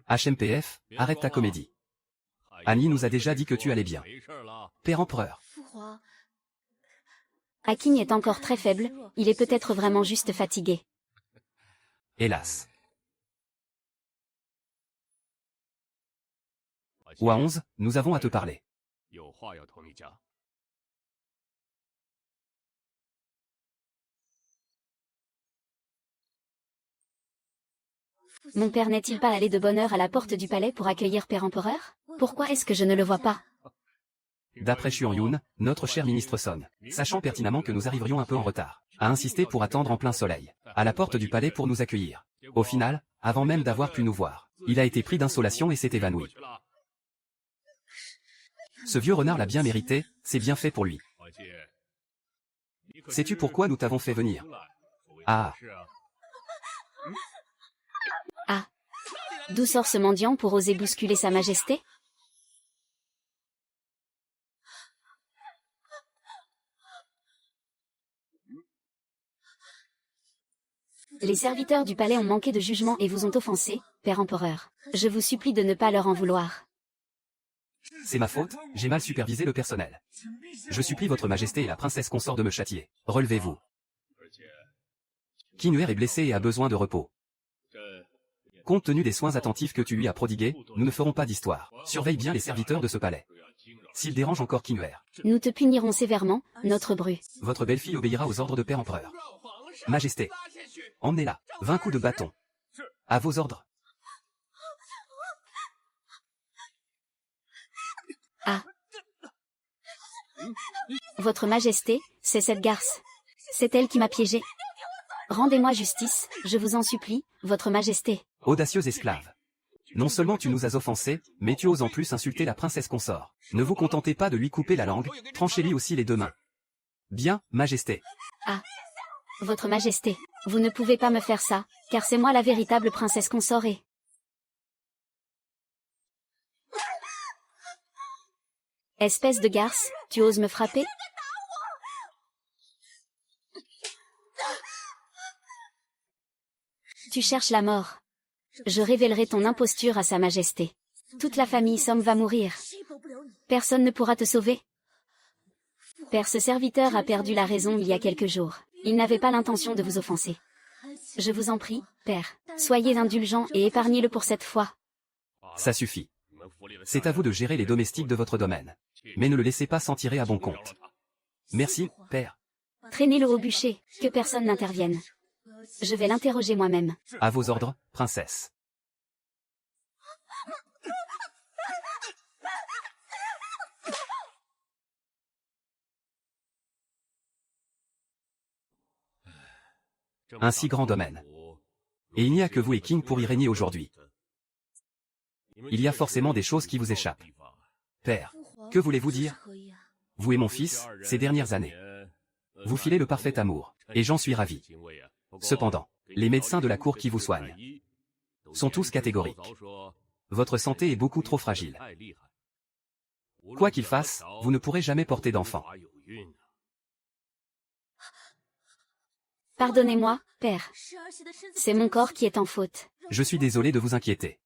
B: HMPF, arrête ta comédie. Annie nous a déjà dit que tu allais bien. Père empereur.
A: Akin est encore très faible, il est peut-être vraiment juste fatigué.
B: Hélas. Hua 11, nous avons à te parler.
A: Mon père n'est-il pas allé de bonne heure à la porte du palais pour accueillir Père Empereur? Pourquoi est-ce que je ne le vois pas?
B: D'après Xuan Yun, notre cher ministre Son, sachant pertinemment que nous arriverions un peu en retard, a insisté pour attendre en plein soleil, à la porte du palais pour nous accueillir. Au final, avant même d'avoir pu nous voir, il a été pris d'insolation et s'est évanoui. Ce vieux renard l'a bien mérité, c'est bien fait pour lui. Sais-tu pourquoi nous t'avons fait venir? Ah.
A: Ah. D'où sort ce mendiant pour oser bousculer sa majesté? Les serviteurs du palais ont manqué de jugement et vous ont offensé, Père Empereur. Je vous supplie de ne pas leur en vouloir.
B: C'est ma faute, j'ai mal supervisé le personnel. Je supplie votre majesté et la princesse consort de me châtier. Relevez-vous. Kinuer est blessé et a besoin de repos. Compte tenu des soins attentifs que tu lui as prodigués, nous ne ferons pas d'histoire. Surveille bien les serviteurs de ce palais. S'ils dérangent encore Kinuer,
A: Nous te punirons sévèrement, notre bru.
B: votre belle-fille obéira aux ordres de Père Empereur. Majesté, emmenez-la. 20 coups de bâton. À vos ordres.
A: Ah. Votre majesté, c'est cette garce. C'est elle qui m'a piégé. Rendez-moi justice, je vous en supplie, votre majesté.
B: Audacieuse esclave. Non seulement tu nous as offensés, mais tu oses en plus insulter la princesse consort. Ne vous contentez pas de lui couper la langue, tranchez-lui aussi les deux mains. Bien, majesté.
A: Ah. Votre majesté, vous ne pouvez pas me faire ça, car c'est moi la véritable princesse consort et... Espèce de garce, tu oses me frapper? Tu cherches la mort. Je révélerai ton imposture à sa majesté. Toute la famille Somme va mourir. Personne ne pourra te sauver. Père, ce serviteur a perdu la raison il y a quelques jours. Il n'avait pas l'intention de vous offenser. Je vous en prie, Père, soyez indulgent et épargnez-le pour cette fois.
B: Ça suffit. C'est à vous de gérer les domestiques de votre domaine. Mais ne le laissez pas s'en tirer à bon compte. Merci, Père.
A: Traînez-le au bûcher, que personne n'intervienne. Je vais l'interroger moi-même.
B: À vos ordres, princesse. Un si grand domaine. Et il n'y a que vous et King pour y régner aujourd'hui. Il y a forcément des choses qui vous échappent. Père, que voulez-vous dire? Vous et mon fils, ces dernières années. Vous filez le parfait amour, et j'en suis ravi. Cependant, les médecins de la cour qui vous soignent sont tous catégoriques. Votre santé est beaucoup trop fragile. Quoi qu'il fasse, vous ne pourrez jamais porter d'enfant.
A: Pardonnez-moi, Père. C'est mon corps qui est en faute.
B: Je suis désolé de vous inquiéter.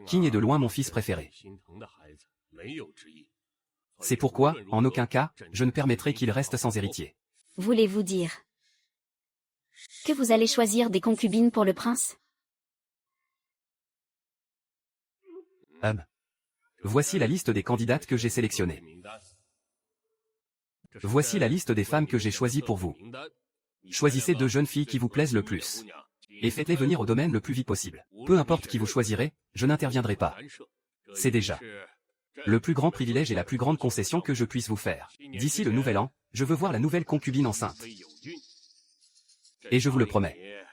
B: King est de loin mon fils préféré. C'est pourquoi, en aucun cas, je ne permettrai qu'il reste sans héritier.
A: Voulez-vous dire que vous allez choisir des concubines pour le prince?
B: Voici la liste des candidates que j'ai sélectionnées. Voici la liste des femmes que j'ai choisies pour vous. Choisissez 2 jeunes filles qui vous plaisent le plus. Et faites-les venir au domaine le plus vite possible. Peu importe qui vous choisirez, je n'interviendrai pas. C'est déjà le plus grand privilège et la plus grande concession que je puisse vous faire. D'ici le nouvel an, je veux voir la nouvelle concubine enceinte. Et je vous le promets.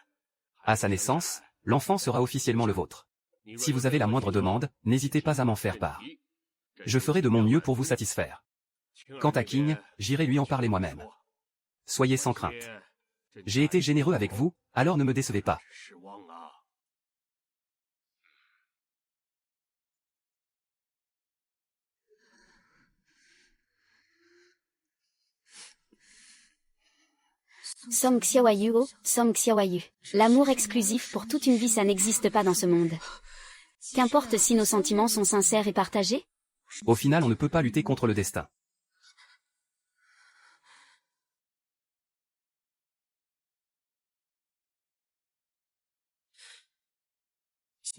B: À sa naissance, l'enfant sera officiellement le vôtre. Si vous avez la moindre demande, n'hésitez pas à m'en faire part. Je ferai de mon mieux pour vous satisfaire. Quant à King, j'irai lui en parler moi-même. Soyez sans crainte. J'ai été généreux avec vous, alors ne me décevez pas.
A: Song Xiaoyu, oh, Song Xiaoyu. L'amour exclusif pour toute une vie, ça n'existe pas dans ce monde. Qu'importe si nos sentiments sont sincères et partagés?
B: Au final, on ne peut pas lutter contre le destin.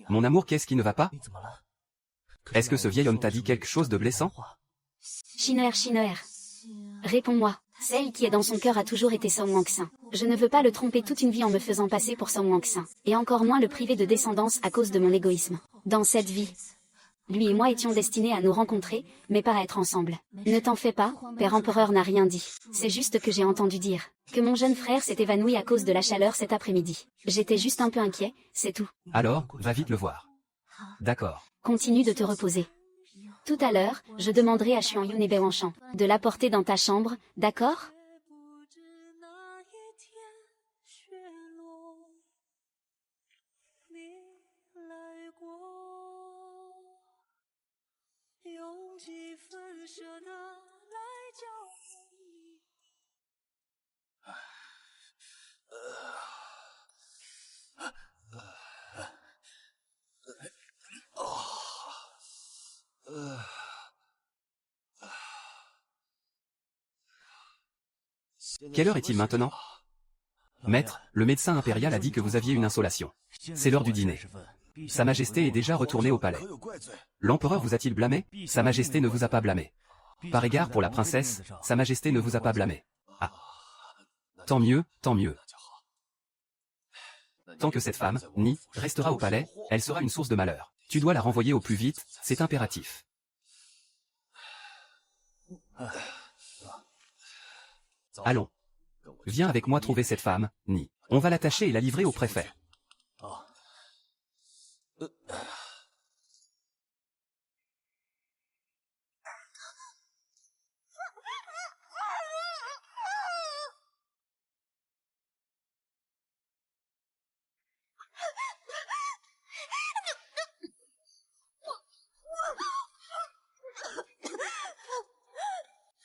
B: Mon amour, qu'est-ce qui ne va pas? Est-ce que ce vieil homme t'a dit quelque chose de blessant?
A: Shiner. Réponds-moi. Celle qui est dans son cœur a toujours été Song Wangxin. Je ne veux pas le tromper toute une vie en me faisant passer pour Song Wangxin. Et encore moins le priver de descendance à cause de mon égoïsme. Dans cette vie, lui et moi étions destinés à nous rencontrer, mais pas à être ensemble. Ne t'en fais pas, Père Empereur n'a rien dit. C'est juste que j'ai entendu dire que mon jeune frère s'est évanoui à cause de la chaleur cet après-midi. J'étais juste un peu inquiet, c'est tout.
B: Alors, va vite le voir. D'accord.
A: Continue de te reposer. Tout à l'heure, je demanderai à Xuan Yun et Bewanchan de l'apporter dans ta chambre, d'accord?
B: Quelle heure est-il maintenant? Maître, le médecin impérial a dit que vous aviez une insolation. C'est l'heure du dîner. Sa Majesté est déjà retournée au palais. L'empereur vous a-t-il blâmé? Sa Majesté ne vous a pas blâmé. Par égard pour la princesse, Sa Majesté ne vous a pas blâmé. Ah. Tant mieux, tant mieux. Tant que cette femme, Ni, restera au palais, elle sera une source de malheur. Tu dois la renvoyer au plus vite, c'est impératif. Allons. Viens avec moi trouver cette femme, Ni. On va l'attacher et la livrer au préfet.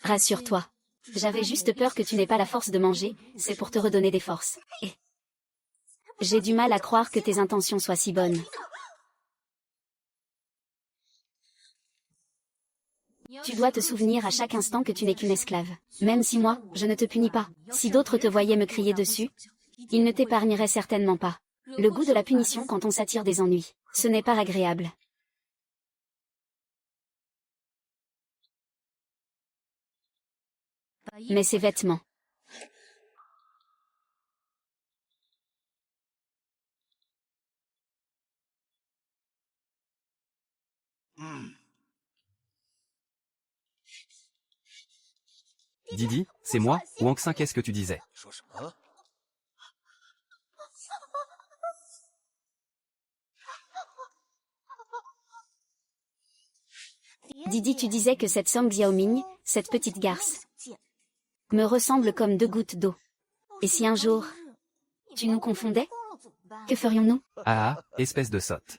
A: Rassure-toi. J'avais juste peur que tu n'aies pas la force de manger, c'est pour te redonner des forces. Et j'ai du mal à croire que tes intentions soient si bonnes. Tu dois te souvenir à chaque instant que tu n'es qu'une esclave. Même si moi, je ne te punis pas. Si d'autres te voyaient me crier dessus, ils ne t'épargneraient certainement pas. Le goût de la punition quand on s'attire des ennuis, ce n'est pas agréable. Mais ces vêtements.
B: Didi, c'est moi, ou Anxin, qu'est-ce que tu disais?
A: Didi, tu disais que cette Song Xiaoming, cette petite garce, me ressemble comme deux gouttes d'eau. Et si un jour, tu nous confondais, que ferions-nous?
B: Ah, espèce de sotte.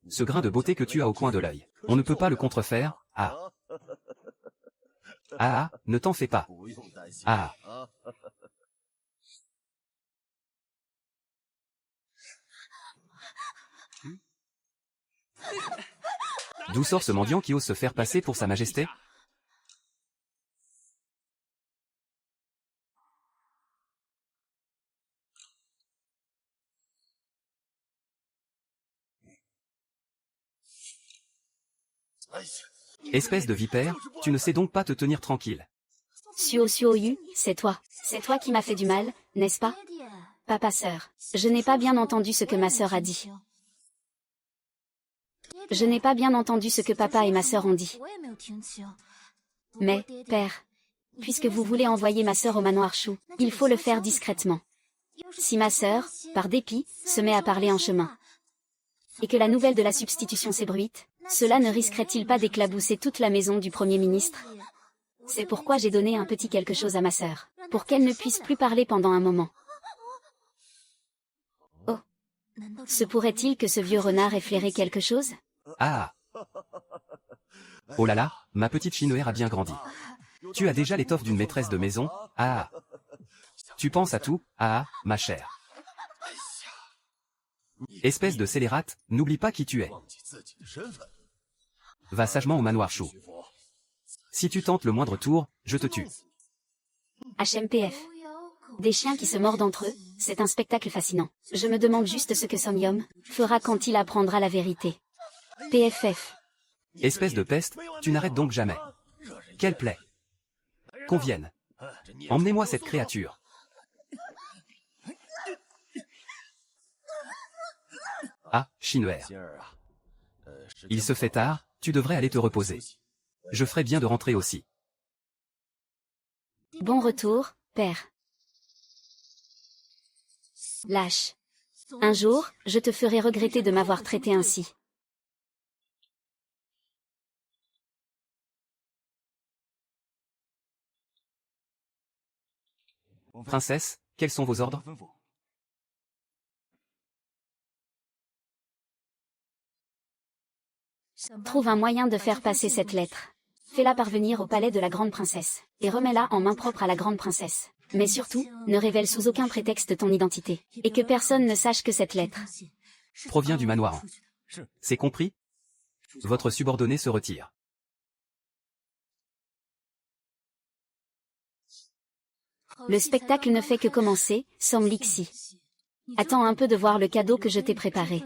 B: Ce grain de beauté que tu as au coin de l'œil, on ne peut pas le contrefaire, ah. Ah, ne t'en fais pas. Ah. D'où sort ce mendiant qui ose se faire passer pour Sa Majesté? Espèce de vipère, tu ne sais donc pas te tenir tranquille.
A: Suo Suo Yu, c'est toi. C'est toi qui m'as fait du mal, n'est-ce pas? Papa sœur, je n'ai pas bien entendu ce que ma sœur a dit. Je n'ai pas bien entendu ce que papa et ma sœur ont dit. Mais, père, puisque vous voulez envoyer ma sœur au manoir Chou, il faut le faire discrètement. Si ma sœur, par dépit, se met à parler en chemin, et que la nouvelle de la substitution s'ébruite, cela ne risquerait-il pas d'éclabousser toute la maison du Premier ministre? C'est pourquoi j'ai donné un petit quelque chose à ma sœur, pour qu'elle ne puisse plus parler pendant un moment. Oh. Se pourrait-il que ce vieux renard ait flairé quelque chose?
B: Ah. Oh là là, ma petite chinoère a bien grandi. Tu as déjà l'étoffe d'une maîtresse de maison, ah. Tu penses à tout, ah, ma chère. Espèce de scélérate, n'oublie pas qui tu es. Va sagement au manoir Chou. Si tu tentes le moindre tour, je te tue.
A: HMPF. Des chiens qui se mordent entre eux, c'est un spectacle fascinant. Je me demande juste ce que Songyom fera quand il apprendra la vérité. PFF.
B: Espèce de peste, tu n'arrêtes donc jamais. Quelle plaie. Qu'on vienne. Emmenez-moi cette créature. Ah, chinoère. Il se fait tard, tu devrais aller te reposer. Je ferais bien de rentrer aussi.
A: Bon retour, père. Lâche. Un jour, je te ferai regretter de m'avoir traité ainsi.
B: Princesse, quels sont vos ordres?
A: Trouve un moyen de faire passer cette lettre. Fais-la parvenir au palais de la grande princesse, et remets-la en main propre à la grande princesse. Mais surtout, ne révèle sous aucun prétexte ton identité, et que personne ne sache que cette lettre
B: Provient du manoir. C'est compris? Votre subordonné se retire.
A: Le spectacle ne fait que commencer, Song Lixi. Attends un peu de voir le cadeau que je t'ai préparé.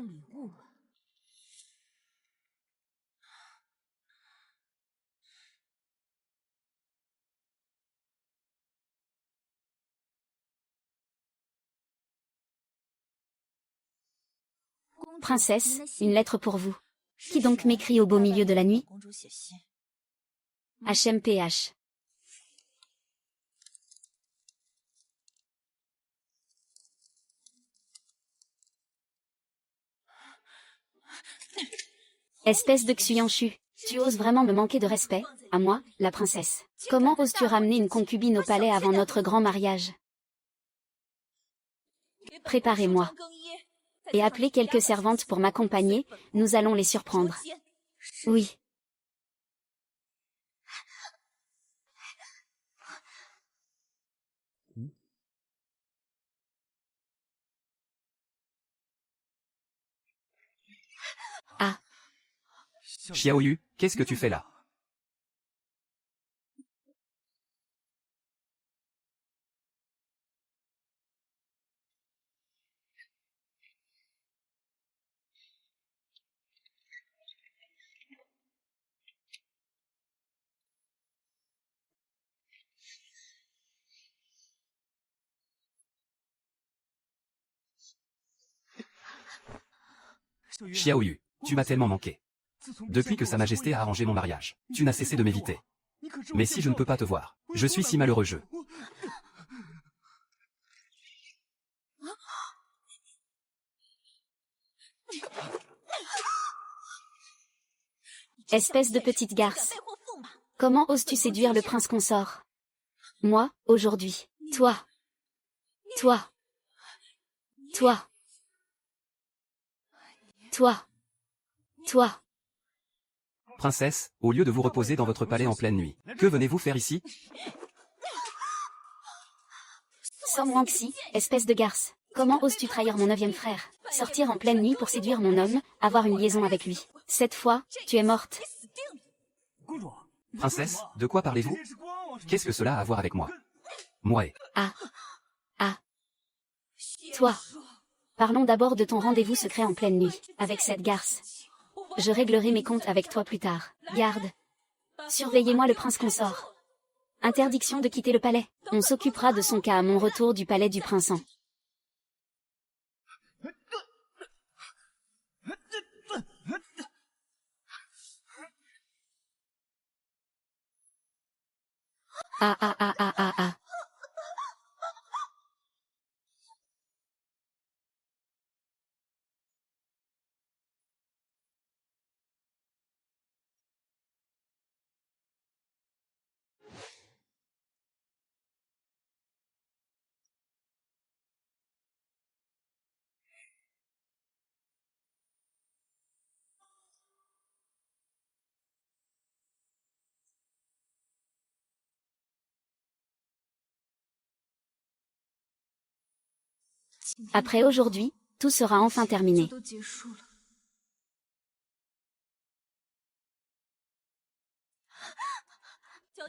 A: Princesse, une lettre pour vous. Qui donc m'écrit au beau milieu de la nuit? HMPH. Espèce de Xuyanchu, tu oses vraiment me manquer de respect, à moi, la princesse. Comment oses-tu ramener une concubine au palais avant notre grand mariage? Préparez-moi. Et appelez quelques servantes pour m'accompagner, nous allons les surprendre. Oui. Ah.
B: Xiaoyu, qu'est-ce que tu fais là? Xiaoyu, tu m'as tellement manqué. Depuis que Sa Majesté a arrangé mon mariage, tu n'as cessé de m'éviter. Mais si je ne peux pas te voir, je suis si malheureux je.
A: Espèce de petite garce. Comment oses-tu séduire le prince consort? Moi, aujourd'hui. Toi. Toi. Toi. Toi. Toi.
B: Princesse, au lieu de vous reposer dans votre palais en pleine nuit, que venez-vous faire ici?
A: Song Wangxi, espèce de garce. Comment oses-tu trahir mon 9e frère? Sortir en pleine nuit pour séduire mon homme, avoir une liaison avec lui. Cette fois, tu es morte.
B: Princesse, de quoi parlez-vous? Qu'est-ce que cela a à voir avec moi? Moi et...
A: Ah. Ah. Toi. Parlons d'abord de ton rendez-vous secret en pleine nuit, avec cette garce. Je réglerai mes comptes avec toi plus tard. Garde. Surveillez-moi le prince consort. Interdiction de quitter le palais. On s'occupera de son cas à mon retour du palais du prince. Ah ah ah ah ah ah. Après aujourd'hui, tout sera enfin terminé.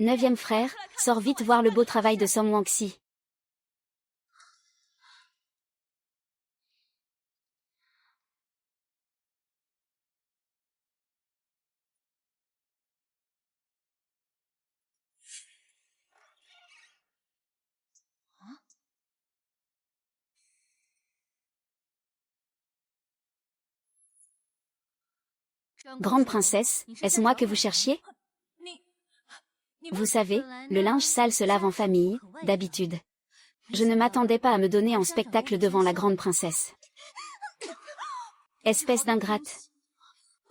A: Neuvième frère, sors vite voir le beau travail de Song Wangxi. Grande princesse, est-ce moi que vous cherchiez? Vous savez, le linge sale se lave en famille, d'habitude. Je ne m'attendais pas à me donner en spectacle devant la grande princesse. Espèce d'ingrate.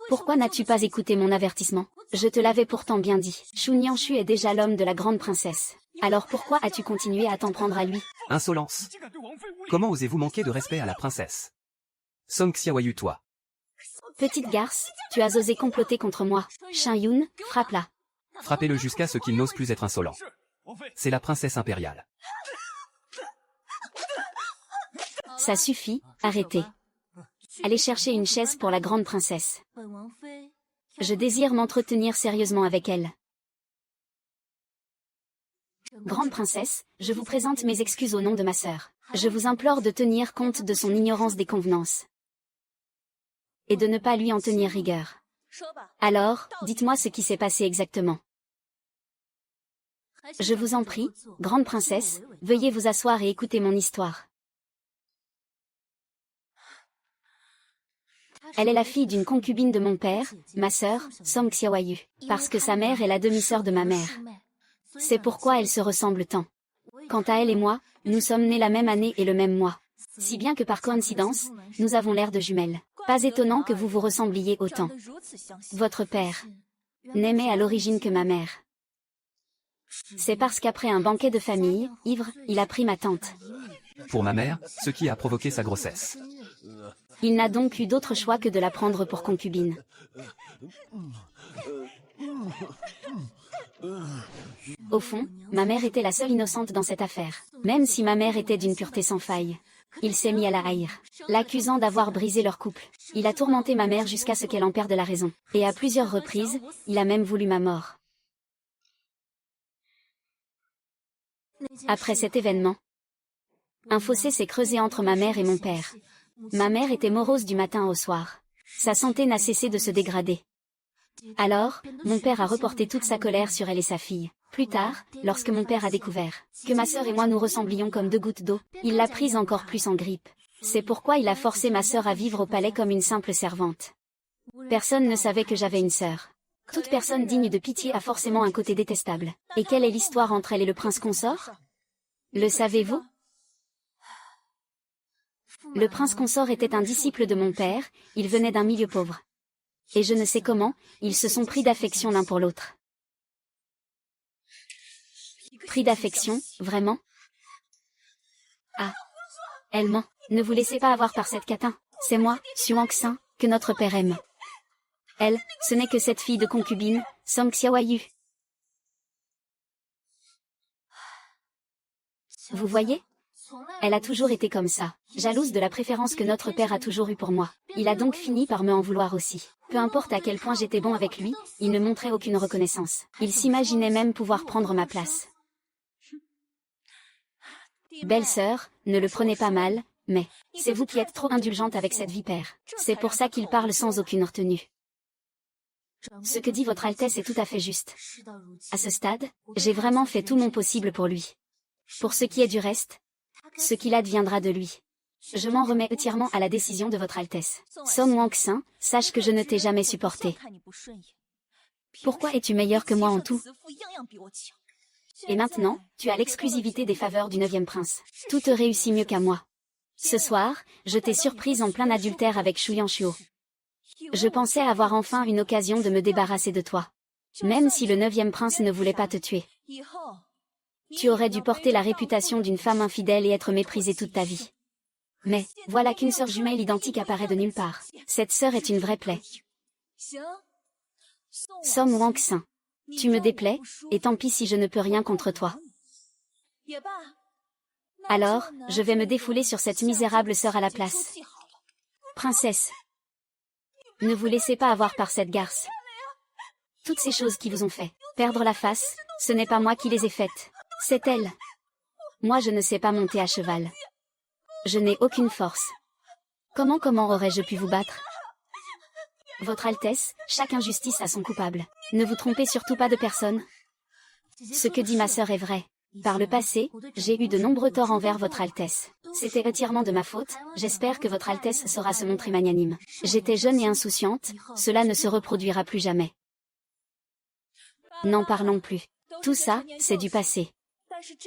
A: Pourquoi n'as-tu pas écouté mon avertissement? Je te l'avais pourtant bien dit. Xuyanchu est déjà l'homme de la grande princesse. Alors pourquoi as-tu continué à t'en prendre à lui?
B: Insolence. Comment osez-vous manquer de respect à la princesse? Song Xiaoyu toi.
A: Petite garce, tu as osé comploter contre moi. Shin Yun, frappe-la.
B: Frappez-le jusqu'à ce qu'il n'ose plus être insolent. C'est la princesse impériale.
A: Ça suffit, arrêtez. Allez chercher une chaise pour la grande princesse. Je désire m'entretenir sérieusement avec elle. Grande princesse, je vous présente mes excuses au nom de ma sœur. Je vous implore de tenir compte de son ignorance des convenances. Et de ne pas lui en tenir rigueur. Alors, dites-moi ce qui s'est passé exactement. Je vous en prie, grande princesse, veuillez vous asseoir et écouter mon histoire. Elle est la fille d'une concubine de mon père, ma sœur, Song Xiaoyu, parce que sa mère est la demi-sœur de ma mère. C'est pourquoi elles se ressemblent tant. Quant à elle et moi, nous sommes nés la même année et le même mois. Si bien que par coïncidence, nous avons l'air de jumelles. Pas étonnant que vous vous ressembliez autant. Votre père n'aimait à l'origine que ma mère. C'est parce qu'après un banquet de famille, ivre, il a pris ma tante.
B: Pour ma mère, ce qui a provoqué sa grossesse.
A: Il n'a donc eu d'autre choix que de la prendre pour concubine. Au fond, ma mère était la seule innocente dans cette affaire. Même si ma mère était d'une pureté sans faille. Il s'est mis à la haïr, l'accusant d'avoir brisé leur couple. Il a tourmenté ma mère jusqu'à ce qu'elle en perde la raison. Et à plusieurs reprises, il a même voulu ma mort. Après cet événement, un fossé s'est creusé entre ma mère et mon père. Ma mère était morose du matin au soir. Sa santé n'a cessé de se dégrader. Alors, mon père a reporté toute sa colère sur elle et sa fille. Plus tard, lorsque mon père a découvert que ma sœur et moi nous ressemblions comme deux gouttes d'eau, il l'a prise encore plus en grippe. C'est pourquoi il a forcé ma sœur à vivre au palais comme une simple servante. Personne ne savait que j'avais une sœur. Toute personne digne de pitié a forcément un côté détestable. Et quelle est l'histoire entre elle et le prince consort? Le savez-vous? Le prince consort était un disciple de mon père, il venait d'un milieu pauvre. Et je ne sais comment, ils se sont pris d'affection l'un pour l'autre. Pris d'affection, vraiment? Ah. Elle ment. Ne vous laissez pas avoir par cette catin. C'est moi, Xuan Xin, que notre père aime. Elle, ce n'est que cette fille de concubine, Song Xiaoyu. Vous voyez? Elle a toujours été comme ça, jalouse de la préférence que notre père a toujours eue pour moi. Il a donc fini par me en vouloir aussi. Peu importe à quel point j'étais bon avec lui, il ne montrait aucune reconnaissance. Il s'imaginait même pouvoir prendre ma place. Belle-sœur, ne le prenez pas mal, mais c'est vous qui êtes trop indulgente avec cette vipère. C'est pour ça qu'il parle sans aucune retenue. Ce que dit votre Altesse est tout à fait juste. À ce stade, j'ai vraiment fait tout mon possible pour lui. Pour ce qui est du reste, ce qu'il adviendra de lui. Je m'en remets entièrement à la décision de votre Altesse. Song Wang-xin, sache que je ne t'ai jamais supporté. Pourquoi es-tu meilleur que moi en tout? Et maintenant, tu as l'exclusivité des faveurs du 9e prince. Tout te réussit mieux qu'à moi. Ce soir, je t'ai surprise en plein adultère avec Shu Yanshuo. Je pensais avoir enfin une occasion de me débarrasser de toi. Même si le 9e prince ne voulait pas te tuer. Tu aurais dû porter la réputation d'une femme infidèle et être méprisée toute ta vie. Mais, voilà qu'une sœur jumelle identique apparaît de nulle part. Cette sœur est une vraie plaie. Song Wang-xin. Tu me déplais, et tant pis si je ne peux rien contre toi. Alors, je vais me défouler sur cette misérable sœur à la place. Princesse. Ne vous laissez pas avoir par cette garce. Toutes ces choses qui vous ont fait perdre la face, ce n'est pas moi qui les ai faites. C'est elle. Moi je ne sais pas monter à cheval. Je n'ai aucune force. Comment aurais-je pu vous battre? Votre Altesse, chaque injustice a son coupable. Ne vous trompez surtout pas de personne. Ce que dit ma sœur est vrai. Par le passé, j'ai eu de nombreux torts envers votre Altesse. C'était entièrement de ma faute, j'espère que votre Altesse saura se montrer magnanime. J'étais jeune et insouciante, cela ne se reproduira plus jamais. N'en parlons plus. Tout ça, c'est du passé.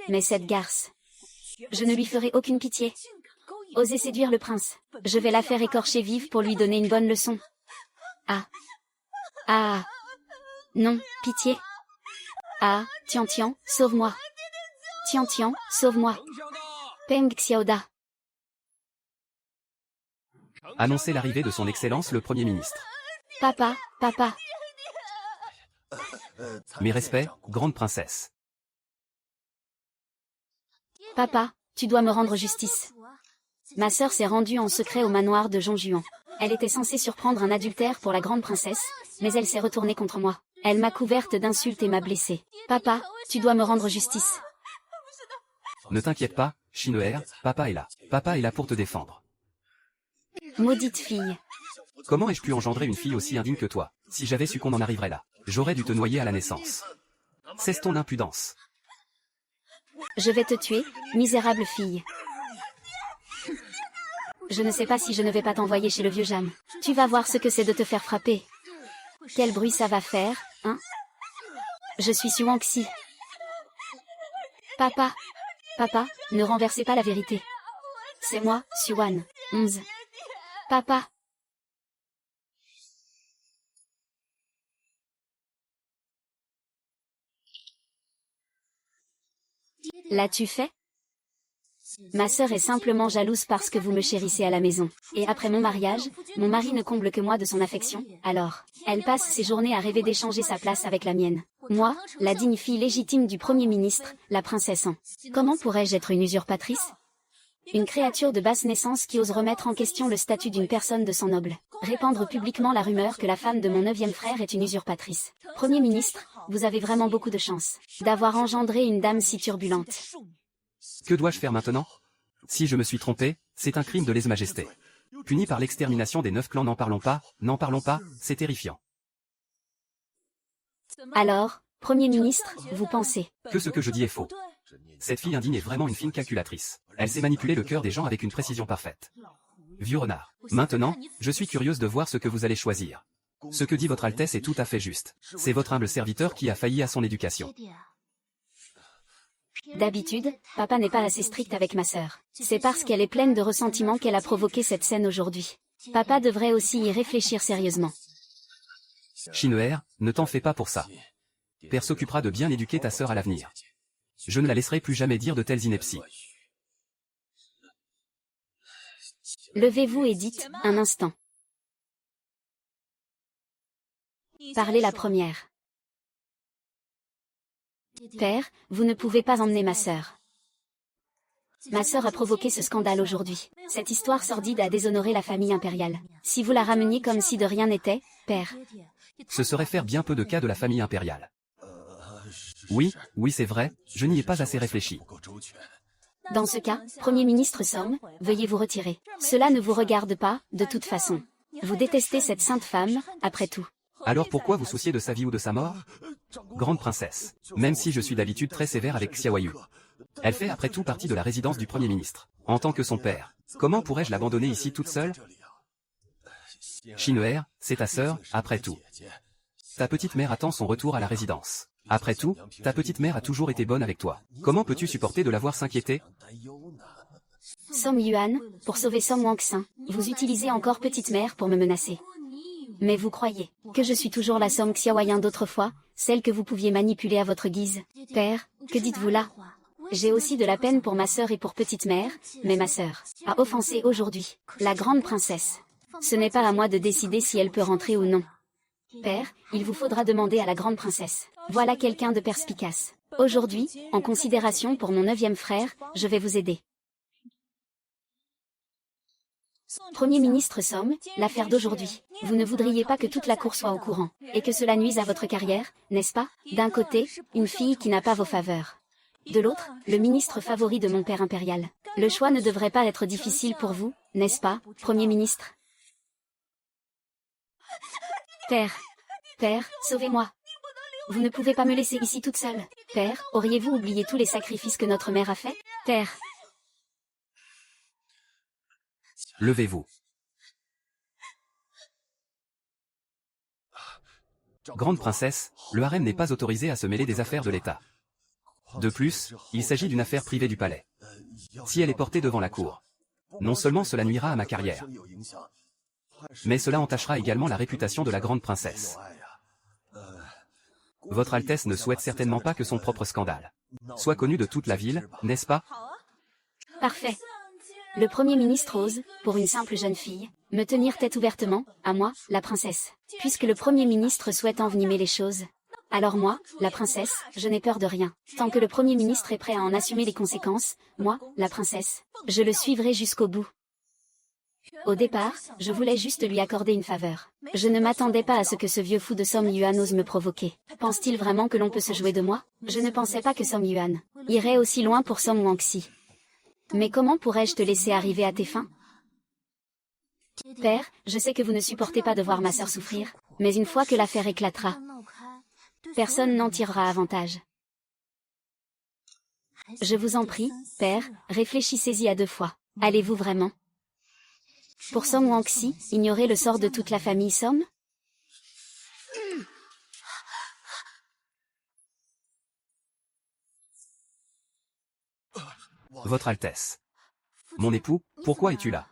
A: Mais cette garce, je ne lui ferai aucune pitié. Osez séduire le prince. Je vais la faire écorcher vive pour lui donner une bonne leçon. Ah. Ah. Non, pitié. Ah, Tian, sauve-moi. Tian, sauve-moi. Peng Xiaoda.
B: Annoncer l'arrivée de son Excellence le Premier ministre.
A: Papa.
B: Mes respects, grande princesse.
A: Papa, tu dois me rendre justice. Ma sœur s'est rendue en secret au manoir de Zhongjuan. Elle était censée surprendre un adultère pour la grande princesse, mais elle s'est retournée contre moi. Elle m'a couverte d'insultes et m'a blessée. Papa, tu dois me rendre justice.
B: Ne t'inquiète pas, Shin'er, papa est là. Papa est là pour te défendre.
A: Maudite fille.
B: Comment ai-je pu engendrer une fille aussi indigne que toi? Si j'avais su qu'on en arriverait là, j'aurais dû te noyer à la naissance. Cesse ton impudence.
A: Je vais te tuer, misérable fille. Je ne sais pas si je ne vais pas t'envoyer chez le vieux Jam. Tu vas voir ce que c'est de te faire frapper. Quel bruit ça va faire, hein? Je suis Xuanxi. Papa. Papa, ne renversez pas la vérité. C'est moi, Xuan, 11. Papa. L'as-tu fait? Ma sœur est simplement jalouse parce que vous me chérissez à la maison. Et après mon mariage, mon mari ne comble que moi de son affection, alors, elle passe ses journées à rêver d'échanger sa place avec la mienne. Moi, la digne fille légitime du Premier ministre, la princesse An. Comment pourrais-je être une usurpatrice? Une créature de basse naissance qui ose remettre en question le statut d'une personne de sang noble. Répandre publiquement la rumeur que la femme de mon 9e frère est une usurpatrice. Premier ministre, vous avez vraiment beaucoup de chance d'avoir engendré une dame si turbulente.
B: Que dois-je faire maintenant? Si je me suis trompé, c'est un crime de lèse-majesté. Puni par l'extermination des 9 clans, n'en parlons pas, c'est terrifiant.
A: Alors, Premier ministre, vous pensez
B: Que ce que je dis est faux. Cette fille indigne est vraiment une fine calculatrice. Elle sait manipuler le cœur des gens avec une précision parfaite. Vieux renard. Maintenant, je suis curieuse de voir ce que vous allez choisir. Ce que dit votre Altesse est tout à fait juste. C'est votre humble serviteur qui a failli à son éducation.
A: D'habitude, papa n'est pas assez strict avec ma sœur. C'est parce qu'elle est pleine de ressentiment qu'elle a provoqué cette scène aujourd'hui. Papa devrait aussi y réfléchir sérieusement.
B: Shin'er, ne t'en fais pas pour ça. Père s'occupera de bien éduquer ta sœur à l'avenir. Je ne la laisserai plus jamais dire de telles inepties.
A: Levez-vous et dites, un instant. Parlez la première. Père, vous ne pouvez pas emmener ma sœur. Ma sœur a provoqué ce scandale aujourd'hui. Cette histoire sordide a déshonoré la famille impériale. Si vous la rameniez comme si de rien n'était, père.
B: Ce serait faire bien peu de cas de la famille impériale. Oui, c'est vrai, je n'y ai pas assez réfléchi.
A: Dans ce cas, Premier ministre Somme, veuillez vous retirer. Cela ne vous regarde pas, de toute façon. Vous détestez cette sainte femme, après tout.
B: Alors pourquoi vous souciez de sa vie ou de sa mort? Grande princesse, même si je suis d'habitude très sévère avec Xiaoyu. Elle fait après tout partie de la résidence du Premier ministre. En tant que son père, comment pourrais-je l'abandonner ici toute seule? Shin'er, c'est ta sœur, après tout. Ta petite mère attend son retour à la résidence. Après tout, ta petite mère a toujours été bonne avec toi. Comment peux-tu supporter de la voir s'inquiéter?
A: Somme Yuan, pour sauver Somme Wangxin, vous utilisez encore petite mère pour me menacer. Mais vous croyez que je suis toujours la Somme Xiaoyan d'autrefois, celle que vous pouviez manipuler à votre guise? Père, que dites-vous là? J'ai aussi de la peine pour ma sœur et pour petite mère, mais ma sœur a offensé aujourd'hui la grande princesse. Ce n'est pas à moi de décider si elle peut rentrer ou non. Père, il vous faudra demander à la grande princesse. Voilà quelqu'un de perspicace. Aujourd'hui, en considération pour mon 9e frère, je vais vous aider. Premier ministre Somme, l'affaire d'aujourd'hui. Vous ne voudriez pas que toute la cour soit au courant, et que cela nuise à votre carrière, n'est-ce pas? D'un côté, une fille qui n'a pas vos faveurs. De l'autre, le ministre favori de mon père impérial. Le choix ne devrait pas être difficile pour vous, n'est-ce pas, Premier ministre? Père, sauvez-moi. Vous ne pouvez pas me laisser ici toute seule. Père, auriez-vous oublié tous les sacrifices que notre mère a faits? Père.
B: Levez-vous. Grande princesse, le harem n'est pas autorisé à se mêler des affaires de l'État. De plus, il s'agit d'une affaire privée du palais. Si elle est portée devant la cour, non seulement cela nuira à ma carrière, mais cela entachera également la réputation de la grande princesse. Votre Altesse ne souhaite certainement pas que son propre scandale soit connu de toute la ville, n'est-ce pas?
A: Parfait. Le Premier ministre ose, pour une simple jeune fille, me tenir tête ouvertement, à moi, la princesse. Puisque le Premier ministre souhaite envenimer les choses. Alors moi, la princesse, je n'ai peur de rien. Tant que le Premier ministre est prêt à en assumer les conséquences, moi, la princesse, je le suivrai jusqu'au bout. Au départ, je voulais juste lui accorder une faveur. Je ne m'attendais pas à ce que ce vieux fou de Song Yuan ose me provoquer. Pense-t-il vraiment que l'on peut se jouer de moi? Je ne pensais pas que Song Yuan irait aussi loin pour Song Wangxi. Mais comment pourrais-je te laisser arriver à tes fins? Père, je sais que vous ne supportez pas de voir ma sœur souffrir, mais une fois que l'affaire éclatera, personne n'en tirera avantage. Je vous en prie, père, réfléchissez-y à 2 fois. Allez-vous vraiment, pour Song Wangxi, ignorer le sort de toute la famille Song?
B: Votre Altesse. Mon époux, pourquoi es-tu là?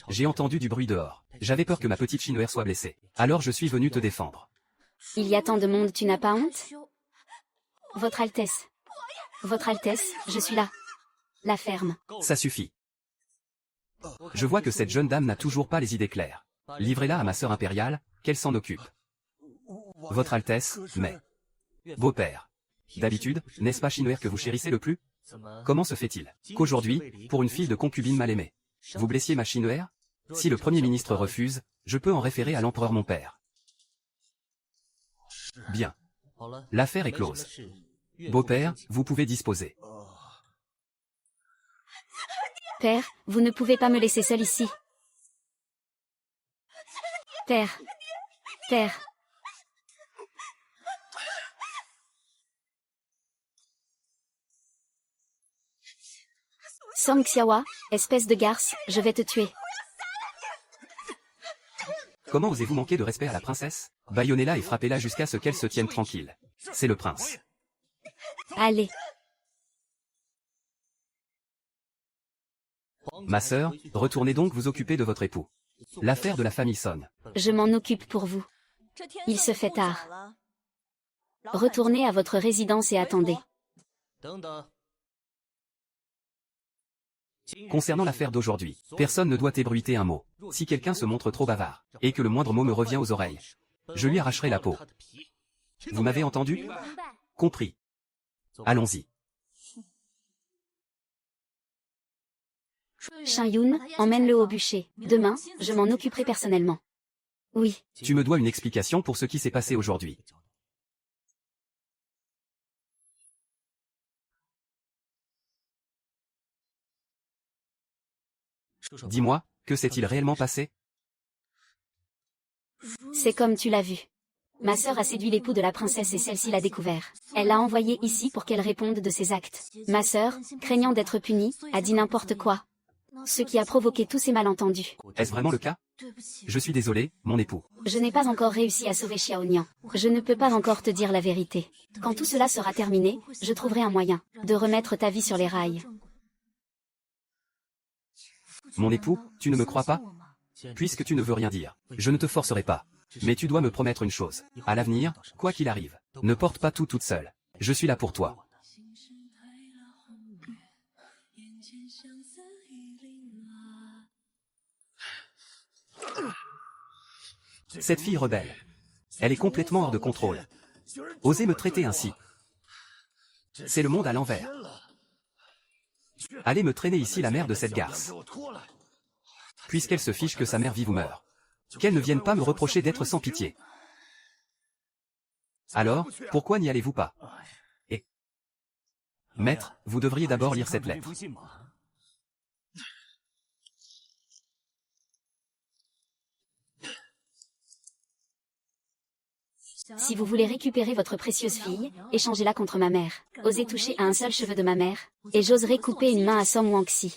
B: J'ai entendu du bruit dehors. J'avais peur que ma petite Chinoère soit blessée. Alors je suis venu te défendre.
A: Il y a tant de monde, tu n'as pas honte? Votre Altesse. Votre Altesse, je suis là. La ferme.
B: Ça suffit. Je vois que cette jeune dame n'a toujours pas les idées claires. Livrez-la à ma sœur impériale, qu'elle s'en occupe. Votre Altesse, mais... Beau-père. D'habitude, n'est-ce pas Chinoère que vous chérissez le plus? Comment se fait-il qu'aujourd'hui, pour une fille de concubine mal aimée, vous blessiez ma Chinoère? Si le Premier ministre refuse, je peux en référer à l'empereur mon père. Bien. L'affaire est close. Beau-père, vous pouvez disposer.
A: Père, vous ne pouvez pas me laisser seul ici. Père. Père. Song Xiaohua, espèce de garce, je vais te tuer.
B: Comment osez-vous manquer de respect à la princesse? Bâillonnez-la et frappez-la jusqu'à ce qu'elle se tienne tranquille. C'est le prince.
A: Allez.
B: Ma sœur, retournez donc vous occuper de votre époux. L'affaire de la famille Song.
A: Je m'en occupe pour vous. Il se fait tard. Retournez à votre résidence et attendez.
B: Concernant l'affaire d'aujourd'hui, personne ne doit ébruiter un mot. Si quelqu'un se montre trop bavard, et que le moindre mot me revient aux oreilles, je lui arracherai la peau. Vous m'avez entendu? Compris. Allons-y.
A: Shin Yun, emmène-le au bûcher. Demain, je m'en occuperai personnellement. Oui.
B: Tu me dois une explication pour ce qui s'est passé aujourd'hui. Dis-moi, que s'est-il réellement passé?
A: C'est comme tu l'as vu. Ma sœur a séduit l'époux de la princesse et celle-ci l'a découvert. Elle l'a envoyé ici pour qu'elle réponde de ses actes. Ma sœur, craignant d'être punie, a dit n'importe quoi. Ce qui a provoqué tous ces malentendus.
B: Est-ce vraiment le cas? Je suis désolé, mon époux.
A: Je n'ai pas encore réussi à sauver Xiaonian. Je ne peux pas encore te dire la vérité. Quand tout cela sera terminé, je trouverai un moyen de remettre ta vie sur les rails.
B: Mon époux, tu ne me crois pas? Puisque tu ne veux rien dire, je ne te forcerai pas. Mais tu dois me promettre une chose. À l'avenir, quoi qu'il arrive, ne porte pas tout toute seule. Je suis là pour toi. Cette fille rebelle. Elle est complètement hors de contrôle. Osez me traiter ainsi. C'est le monde à l'envers. Allez me traîner ici la mère de cette garce. Puisqu'elle se fiche que sa mère vive ou meure. Qu'elle ne vienne pas me reprocher d'être sans pitié. Alors, pourquoi n'y allez-vous pas? Et maître, vous devriez d'abord lire cette lettre.
A: Si vous voulez récupérer votre précieuse fille, échangez-la contre ma mère. Osez toucher à un seul cheveu de ma mère, et j'oserai couper une main à Song Wangxi.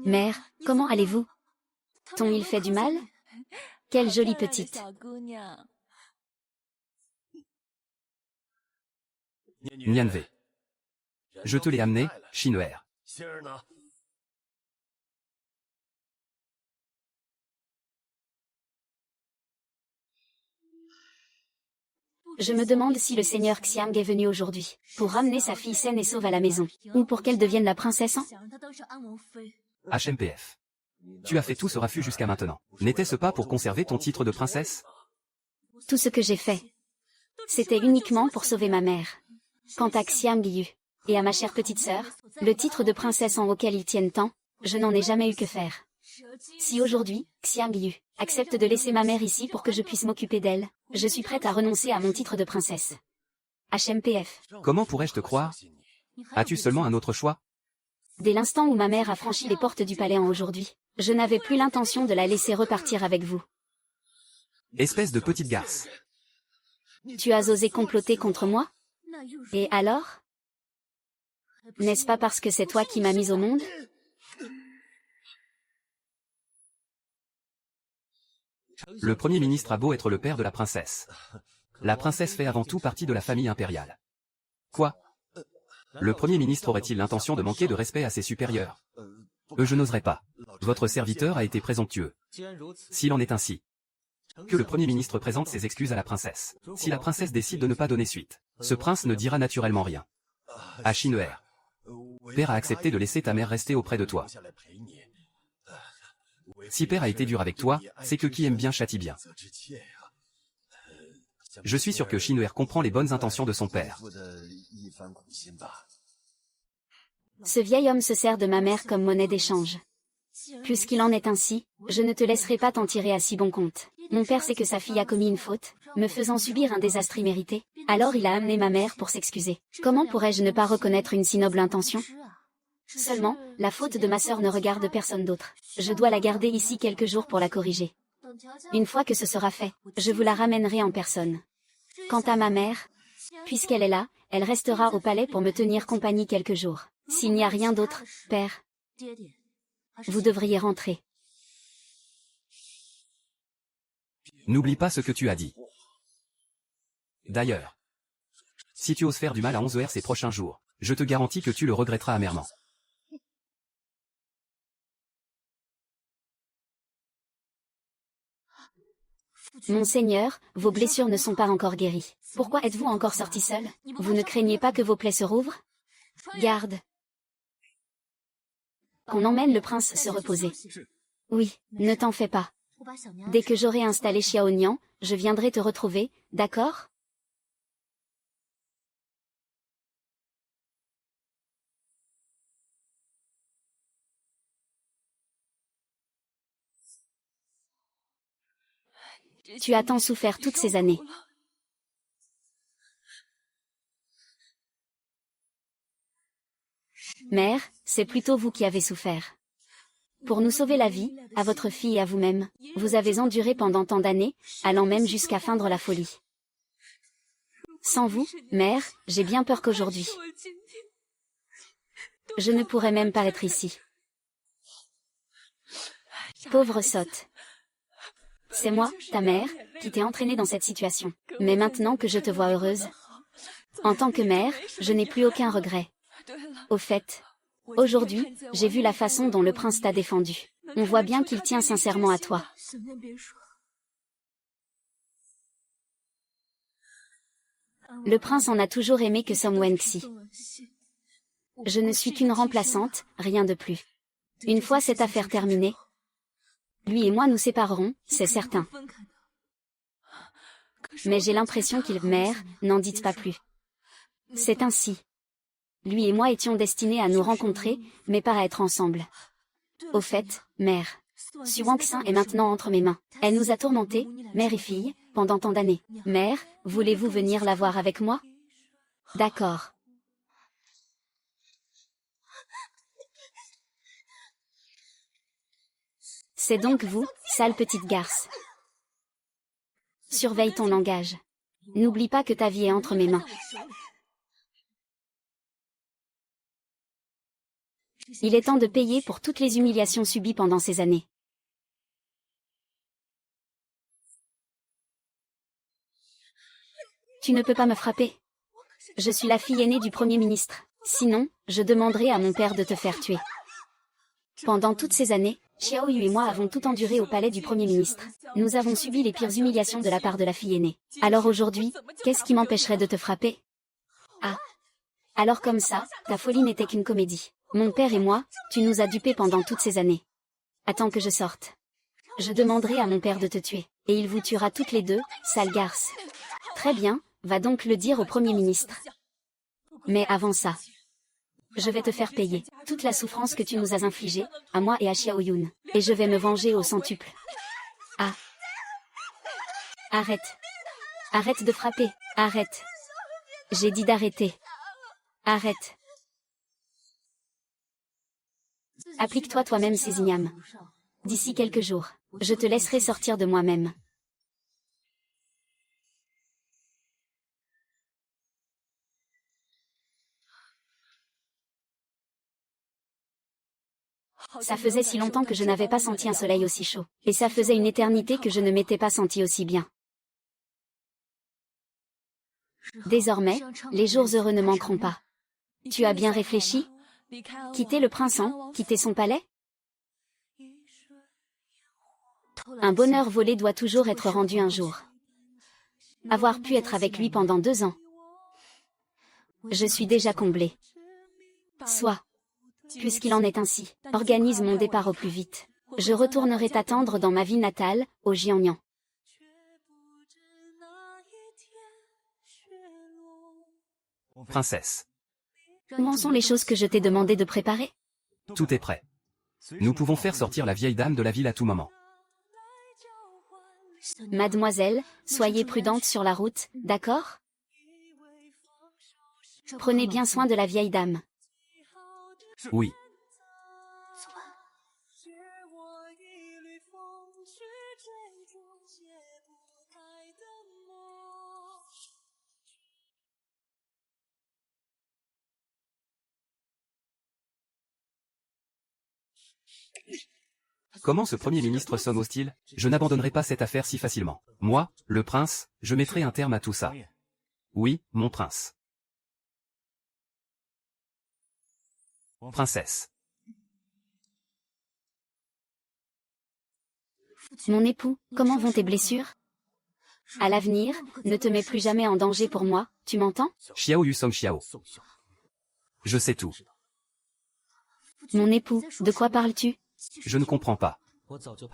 A: Mère, comment allez-vous? T'ont-ils fait du mal? Quelle jolie petite.
B: Nianve. Je te l'ai amené, Chinoère.
A: Je me demande si le seigneur Xiang est venu aujourd'hui, pour ramener sa fille saine et sauve à la maison, ou pour qu'elle devienne la princesse.
B: HMPF. Tu as fait tout ce raffut jusqu'à maintenant. N'était-ce pas pour conserver ton titre de princesse?
A: Tout ce que j'ai fait, c'était uniquement pour sauver ma mère. Quant à Xiang Yu et à ma chère petite sœur, le titre de princesse en auquel ils tiennent tant, je n'en ai jamais eu que faire. Si aujourd'hui, Xiang Yu accepte de laisser ma mère ici pour que je puisse m'occuper d'elle, je suis prête à renoncer à mon titre de princesse. HMPF.
B: Comment pourrais-je te croire? As-tu seulement un autre choix?
A: Dès l'instant où ma mère a franchi les portes du palais en aujourd'hui, je n'avais plus l'intention de la laisser repartir avec vous.
B: Espèce de petite garce.
A: Tu as osé comploter contre moi? Et alors? N'est-ce pas parce que c'est toi qui m'as mise au monde?
B: Le Premier ministre a beau être le père de la princesse. La princesse fait avant tout partie de la famille impériale. Quoi? Le Premier ministre aurait-il l'intention de manquer de respect à ses supérieurs? Je n'oserais pas. Votre serviteur a été présomptueux. S'il en est ainsi, que le Premier ministre présente ses excuses à la princesse. Si la princesse décide de ne pas donner suite, ce prince ne dira naturellement rien. À Shin'er, père a accepté de laisser ta mère rester auprès de toi. Si père a été dur avec toi, c'est que qui aime bien châtie bien. Je suis sûr que Shin'er comprend les bonnes intentions de son père.
A: Ce vieil homme se sert de ma mère comme monnaie d'échange. Puisqu'il en est ainsi, je ne te laisserai pas t'en tirer à si bon compte. Mon père sait que sa fille a commis une faute, me faisant subir un désastre immérité, alors il a amené ma mère pour s'excuser. Comment pourrais-je ne pas reconnaître une si noble intention? Seulement, la faute de ma sœur ne regarde personne d'autre. Je dois la garder ici quelques jours pour la corriger. Une fois que ce sera fait, je vous la ramènerai en personne. Quant à ma mère, puisqu'elle est là, elle restera au palais pour me tenir compagnie quelques jours. S'il n'y a rien d'autre, père, vous devriez rentrer.
B: N'oublie pas ce que tu as dit. D'ailleurs, si tu oses faire du mal à 11h ces prochains jours, je te garantis que tu le regretteras amèrement.
A: Monseigneur, vos blessures ne sont pas encore guéries. Pourquoi êtes-vous encore sorti seul? Vous ne craignez pas que vos plaies se rouvrent? Garde. Qu'on emmène le prince se reposer. Oui, ne t'en fais pas. Dès que j'aurai installé Xiao Nian, je viendrai te retrouver, d'accord? Tu as tant souffert toutes ces années. Mère, c'est plutôt vous qui avez souffert. Pour nous sauver la vie, à votre fille et à vous-même, vous avez enduré pendant tant d'années, allant même jusqu'à feindre la folie. Sans vous, mère, j'ai bien peur qu'aujourd'hui, je ne pourrais même pas être ici. Pauvre sotte. C'est moi, ta mère, qui t'ai entraînée dans cette situation. Mais maintenant que je te vois heureuse, en tant que mère, je n'ai plus aucun regret. Au fait, aujourd'hui, j'ai vu la façon dont le prince t'a défendu. On voit bien qu'il tient sincèrement à toi. Le prince en a toujours aimé que Som Wenxi. Je ne suis qu'une remplaçante, rien de plus. Une fois cette affaire terminée, lui et moi nous séparerons, c'est certain. Mais j'ai l'impression qu'il... Mère, n'en dites pas plus. C'est ainsi. Lui et moi étions destinés à nous rencontrer, mais pas à être ensemble. Au fait, mère, Su Wangxin est maintenant entre mes mains. Elle nous a tourmentés, mère et fille, pendant tant d'années. Mère, voulez-vous venir la voir avec moi? D'accord. C'est donc vous, sale petite garce. Surveille ton langage. N'oublie pas que ta vie est entre mes mains. Il est temps de payer pour toutes les humiliations subies pendant ces années. Tu ne peux pas me frapper. Je suis la fille aînée du Premier ministre. Sinon, je demanderai à mon père de te faire tuer. Pendant toutes ces années, Xiao Yu et moi avons tout enduré au palais du Premier ministre. Nous avons subi les pires humiliations de la part de la fille aînée. Alors aujourd'hui, qu'est-ce qui m'empêcherait de te frapper? Ah. Alors comme ça, ta folie n'était qu'une comédie. Mon père et moi, tu nous as dupés pendant toutes ces années. Attends que je sorte. Je demanderai à mon père de te tuer, et il vous tuera toutes les deux, sale garce. Très bien, va donc le dire au Premier ministre. Mais avant ça, je vais te faire payer toute la souffrance que tu nous as infligée, à moi et à Xiaoyun, et je vais me venger au centuple. Ah. Arrête. Arrête de frapper, arrête. J'ai dit d'arrêter. Arrête. Applique-toi toi-même ces ignames. D'ici quelques jours, je te laisserai sortir de moi-même. Ça faisait si longtemps que je n'avais pas senti un soleil aussi chaud, et ça faisait une éternité que je ne m'étais pas senti aussi bien. Désormais, les jours heureux ne manqueront pas. Tu as bien réfléchi? Quitter le prince quitter son palais? Un bonheur volé doit toujours être rendu un jour. Avoir pu être avec lui pendant 2 ans. Je suis déjà comblée. Soit. Puisqu'il en est ainsi, organise mon départ au plus vite. Je retournerai t'attendre dans ma ville natale, au Jiangnan.
B: Princesse.
A: Où en sont les choses que je t'ai demandé de préparer?
B: Tout est prêt. Nous pouvons faire sortir la vieille dame de la ville à tout moment.
A: Mademoiselle, soyez prudente sur la route, d'accord? Prenez bien soin de la vieille dame.
B: Oui. Comment ce Premier ministre somme-t-il? Je n'abandonnerai pas cette affaire si facilement. Moi, le prince, je mettrai un terme à tout ça. Oui, mon prince. Princesse.
A: Mon époux, comment vont tes blessures? À l'avenir, ne te mets plus jamais en danger pour moi, tu m'entends?
B: Xiao Yu Song Xiao. Je sais tout.
A: Mon époux, de quoi parles-tu?
B: Je ne comprends pas.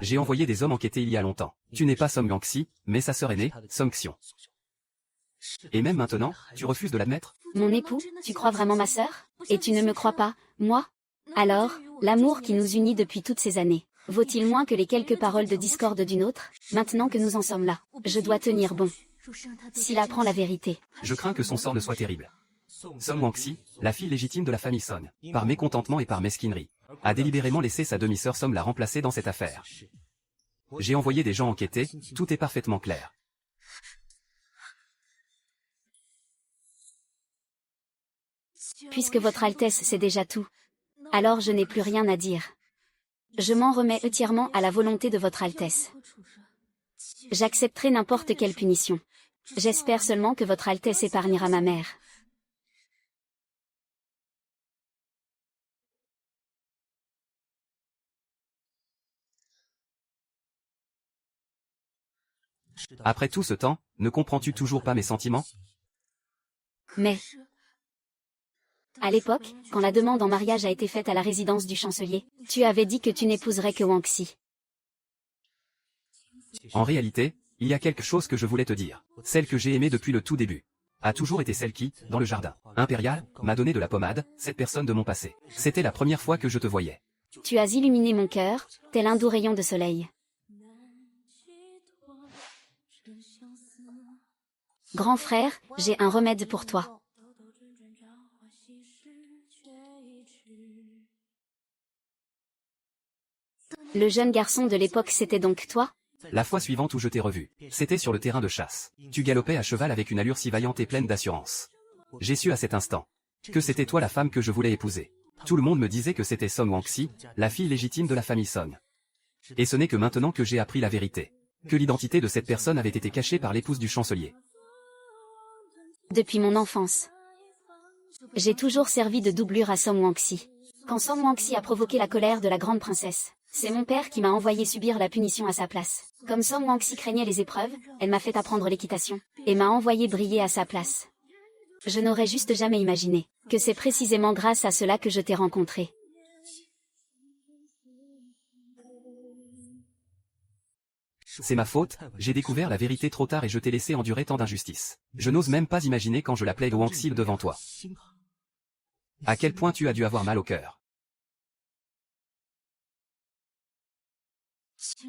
B: J'ai envoyé des hommes enquêter il y a longtemps. Tu n'es pas Song Yangxi, mais sa sœur aînée, Song Xion. Et même maintenant, tu refuses de l'admettre?
A: Mon époux, tu crois vraiment ma sœur? Et tu ne me crois pas, moi? Alors, l'amour qui nous unit depuis toutes ces années, vaut-il moins que les quelques paroles de discorde d'une autre? Maintenant que nous en sommes là, je dois tenir bon. S'il apprend la vérité.
B: Je crains que son sort ne soit terrible. Song Wangxi, la fille légitime de la famille Song, par mécontentement et par mesquinerie, a délibérément laissé sa demi-sœur Song la remplacer dans cette affaire. J'ai envoyé des gens enquêter, tout est parfaitement clair.
A: Puisque votre Altesse sait déjà tout, alors je n'ai plus rien à dire. Je m'en remets entièrement à la volonté de votre Altesse. J'accepterai n'importe quelle punition. J'espère seulement que votre Altesse épargnera ma mère.
B: Après tout ce temps, ne comprends-tu toujours pas mes sentiments?
A: Mais, à l'époque, quand la demande en mariage a été faite à la résidence du chancelier, tu avais dit que tu n'épouserais que Wangxi.
B: En réalité, il y a quelque chose que je voulais te dire. Celle que j'ai aimée depuis le tout début a toujours été celle qui, dans le jardin impérial, m'a donné de la pommade, cette personne de mon passé. C'était la première fois que je te voyais.
A: Tu as illuminé mon cœur, tel un doux rayon de soleil. Grand frère, j'ai un remède pour toi. Le jeune garçon de l'époque, c'était donc toi?
B: La fois suivante où je t'ai revu, c'était sur le terrain de chasse. Tu galopais à cheval avec une allure si vaillante et pleine d'assurance. J'ai su à cet instant que c'était toi la femme que je voulais épouser. Tout le monde me disait que c'était Song Wangxi, la fille légitime de la famille Song. Et ce n'est que maintenant que j'ai appris la vérité. Que l'identité de cette personne avait été cachée par l'épouse du chancelier.
A: Depuis mon enfance, j'ai toujours servi de doublure à Song Wangxi. Quand Song Wangxi a provoqué la colère de la grande princesse, c'est mon père qui m'a envoyé subir la punition à sa place. Comme Song Wangxi craignait les épreuves, elle m'a fait apprendre l'équitation, et m'a envoyé briller à sa place. Je n'aurais juste jamais imaginé que c'est précisément grâce à cela que je t'ai rencontré.
B: C'est ma faute, j'ai découvert la vérité trop tard et je t'ai laissé endurer tant d'injustices. Je n'ose même pas imaginer quand je l'appelais Wang Xi devant toi. À quel point tu as dû avoir mal au cœur.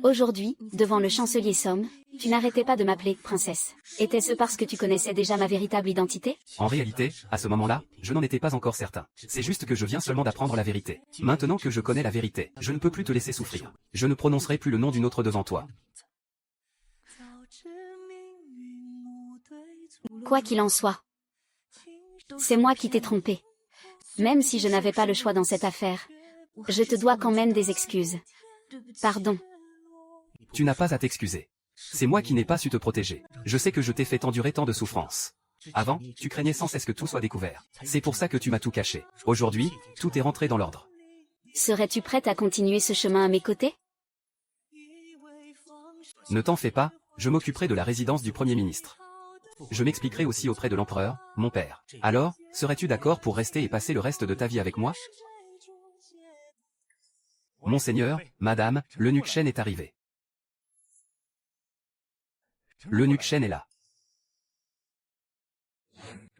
A: Aujourd'hui, devant le chancelier Song, tu n'arrêtais pas de m'appeler princesse. Était-ce parce que tu connaissais déjà ma véritable identité?
B: En réalité, à ce moment-là, je n'en étais pas encore certain. C'est juste que je viens seulement d'apprendre la vérité. Maintenant que je connais la vérité, je ne peux plus te laisser souffrir. Je ne prononcerai plus le nom d'une autre devant toi.
A: Quoi qu'il en soit, c'est moi qui t'ai trompé. Même si je n'avais pas le choix dans cette affaire, je te dois quand même des excuses. Pardon.
B: Tu n'as pas à t'excuser. C'est moi qui n'ai pas su te protéger. Je sais que je t'ai fait endurer tant de souffrances. Avant, tu craignais sans cesse que tout soit découvert. C'est pour ça que tu m'as tout caché. Aujourd'hui, tout est rentré dans l'ordre.
A: Serais-tu prête à continuer ce chemin à mes côtés?
B: Ne t'en fais pas, je m'occuperai de la résidence du Premier ministre. Je m'expliquerai aussi auprès de l'empereur, mon père. Alors, serais-tu d'accord pour rester et passer le reste de ta vie avec moi? Monseigneur, madame, l'eunuque Shen est arrivé. L'eunuque Shen est là.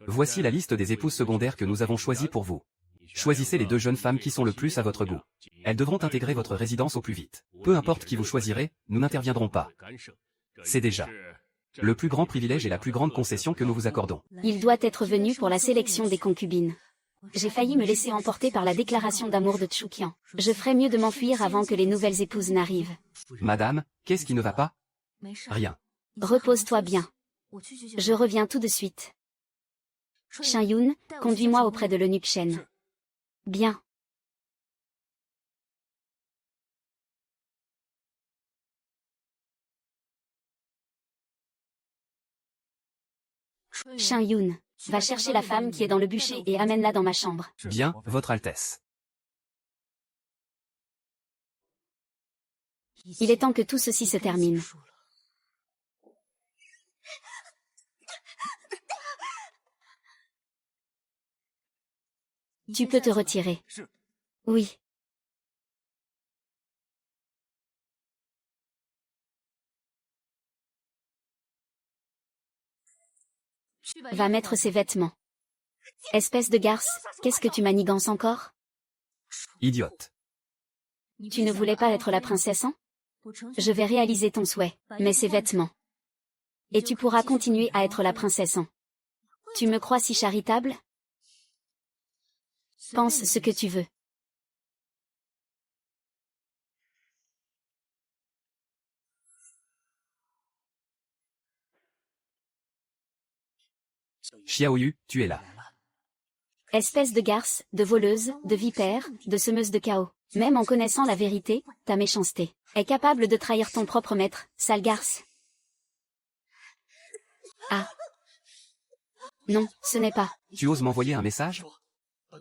B: Voici la liste des épouses secondaires que nous avons choisies pour vous. Choisissez les 2 jeunes femmes qui sont le plus à votre goût. Elles devront intégrer votre résidence au plus vite. Peu importe qui vous choisirez, nous n'interviendrons pas. C'est déjà le plus grand privilège et la plus grande concession que nous vous accordons.
A: Il doit être venu pour la sélection des concubines. J'ai failli me laisser emporter par la déclaration d'amour de Chuqian. Je ferais mieux de m'enfuir avant que les nouvelles épouses n'arrivent.
B: Madame, qu'est-ce qui ne va pas? Rien.
A: Repose-toi bien. Je reviens tout de suite. Shin-Yun, conduis-moi auprès de l'eunuque Shen. Bien. Shin-Yun, va chercher la femme qui est dans le bûcher et amène-la dans ma chambre.
B: Bien, Votre Altesse.
A: Il est temps que tout ceci se termine. Tu peux te retirer. Oui. Va mettre ses vêtements. Espèce de garce, qu'est-ce que tu manigances encore?
B: Idiote.
A: Tu ne voulais pas être la princesse, hein? Je vais réaliser ton souhait, mais ces vêtements. Et tu pourras continuer à être la princesse, hein? Tu me crois si charitable? Pense ce que tu veux.
B: Xiaoyu, tu es là.
A: Espèce de garce, de voleuse, de vipère, de semeuse de chaos. Même en connaissant la vérité, ta méchanceté est capable de trahir ton propre maître, sale garce. Ah. Non, ce n'est pas.
B: Tu oses m'envoyer un message?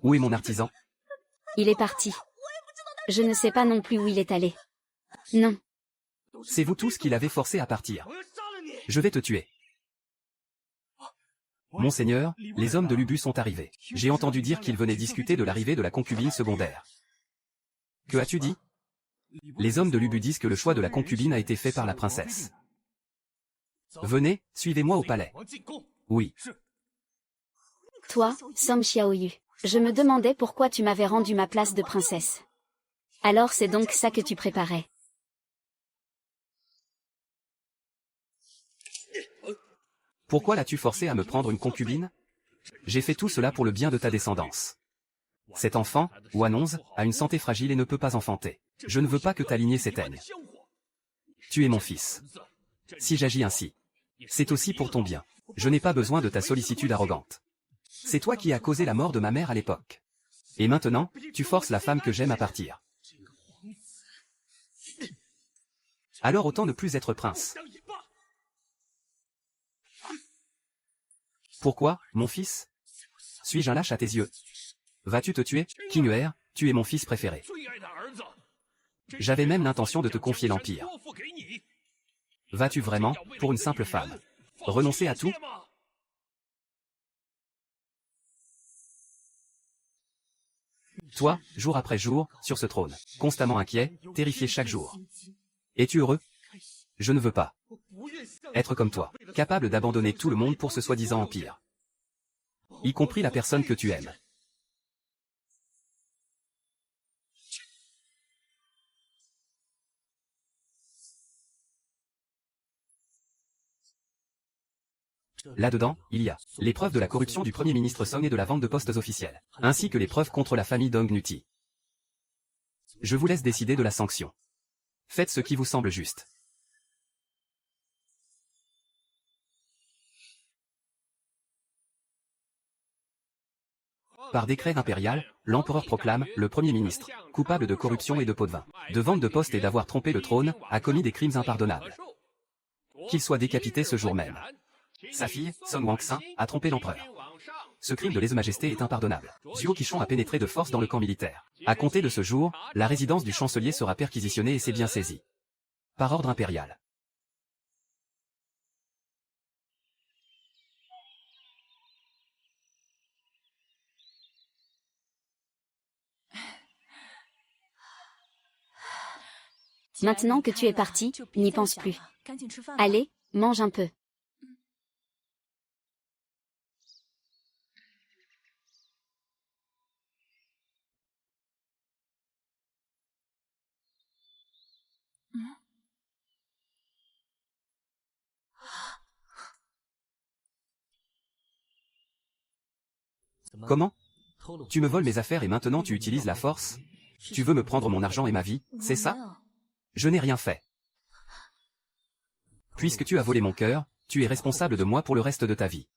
B: Où est mon artisan?
A: Il est parti. Je ne sais pas non plus où il est allé. Non.
B: C'est vous tous qui l'avez forcé à partir. Je vais te tuer. Monseigneur, les hommes de l'Ubu sont arrivés. J'ai entendu dire qu'ils venaient discuter de l'arrivée de la concubine secondaire. Que as-tu dit? Les hommes de l'Ubu disent que le choix de la concubine a été fait par la princesse. Venez, suivez-moi au palais. Oui.
A: Toi, Song Xiaoyu, je me demandais pourquoi tu m'avais rendu ma place de princesse. Alors c'est donc ça que tu préparais.
B: Pourquoi l'as-tu forcé à me prendre une concubine? J'ai fait tout cela pour le bien de ta descendance. Cet enfant, Wanonze, a une santé fragile et ne peut pas enfanter. Je ne veux pas que ta lignée s'éteigne. Tu es mon fils. Si j'agis ainsi, c'est aussi pour ton bien. Je n'ai pas besoin de ta sollicitude arrogante. C'est toi qui as causé la mort de ma mère à l'époque. Et maintenant, tu forces la femme que j'aime à partir. Alors autant ne plus être prince. Pourquoi, mon fils? Suis-je un lâche à tes yeux? Vas-tu te tuer, Qing'er, tu es mon fils préféré. J'avais même l'intention de te confier l'Empire. Vas-tu vraiment, pour une simple femme, renoncer à tout? Toi, jour après jour, sur ce trône, constamment inquiet, terrifié chaque jour. Es-tu heureux? Je ne veux pas être comme toi, capable d'abandonner tout le monde pour ce soi-disant empire, y compris la personne que tu aimes. Là-dedans, il y a les preuves de la corruption du Premier ministre Song et de la vente de postes officiels, ainsi que les preuves contre la famille Dong Nuti. Je vous laisse décider de la sanction. Faites ce qui vous semble juste. Par décret impérial, l'empereur proclame le Premier ministre, coupable de corruption et de pot de vin, de vente de postes et d'avoir trompé le trône, a commis des crimes impardonnables. Qu'il soit décapité ce jour même. Sa fille, Song Wangxin, a trompé l'empereur. Ce crime de lèse-majesté est impardonnable. Zhuo Qichon a pénétré de force dans le camp militaire. À compter de ce jour, la résidence du chancelier sera perquisitionnée et ses biens saisis. Par ordre impérial.
A: Maintenant que tu es parti, n'y pense plus. Allez, mange un peu.
B: Comment? Tu me voles mes affaires et maintenant tu utilises la force? Tu veux me prendre mon argent et ma vie, c'est ça? Je n'ai rien fait. Puisque tu as volé mon cœur, tu es responsable de moi pour le reste de ta vie.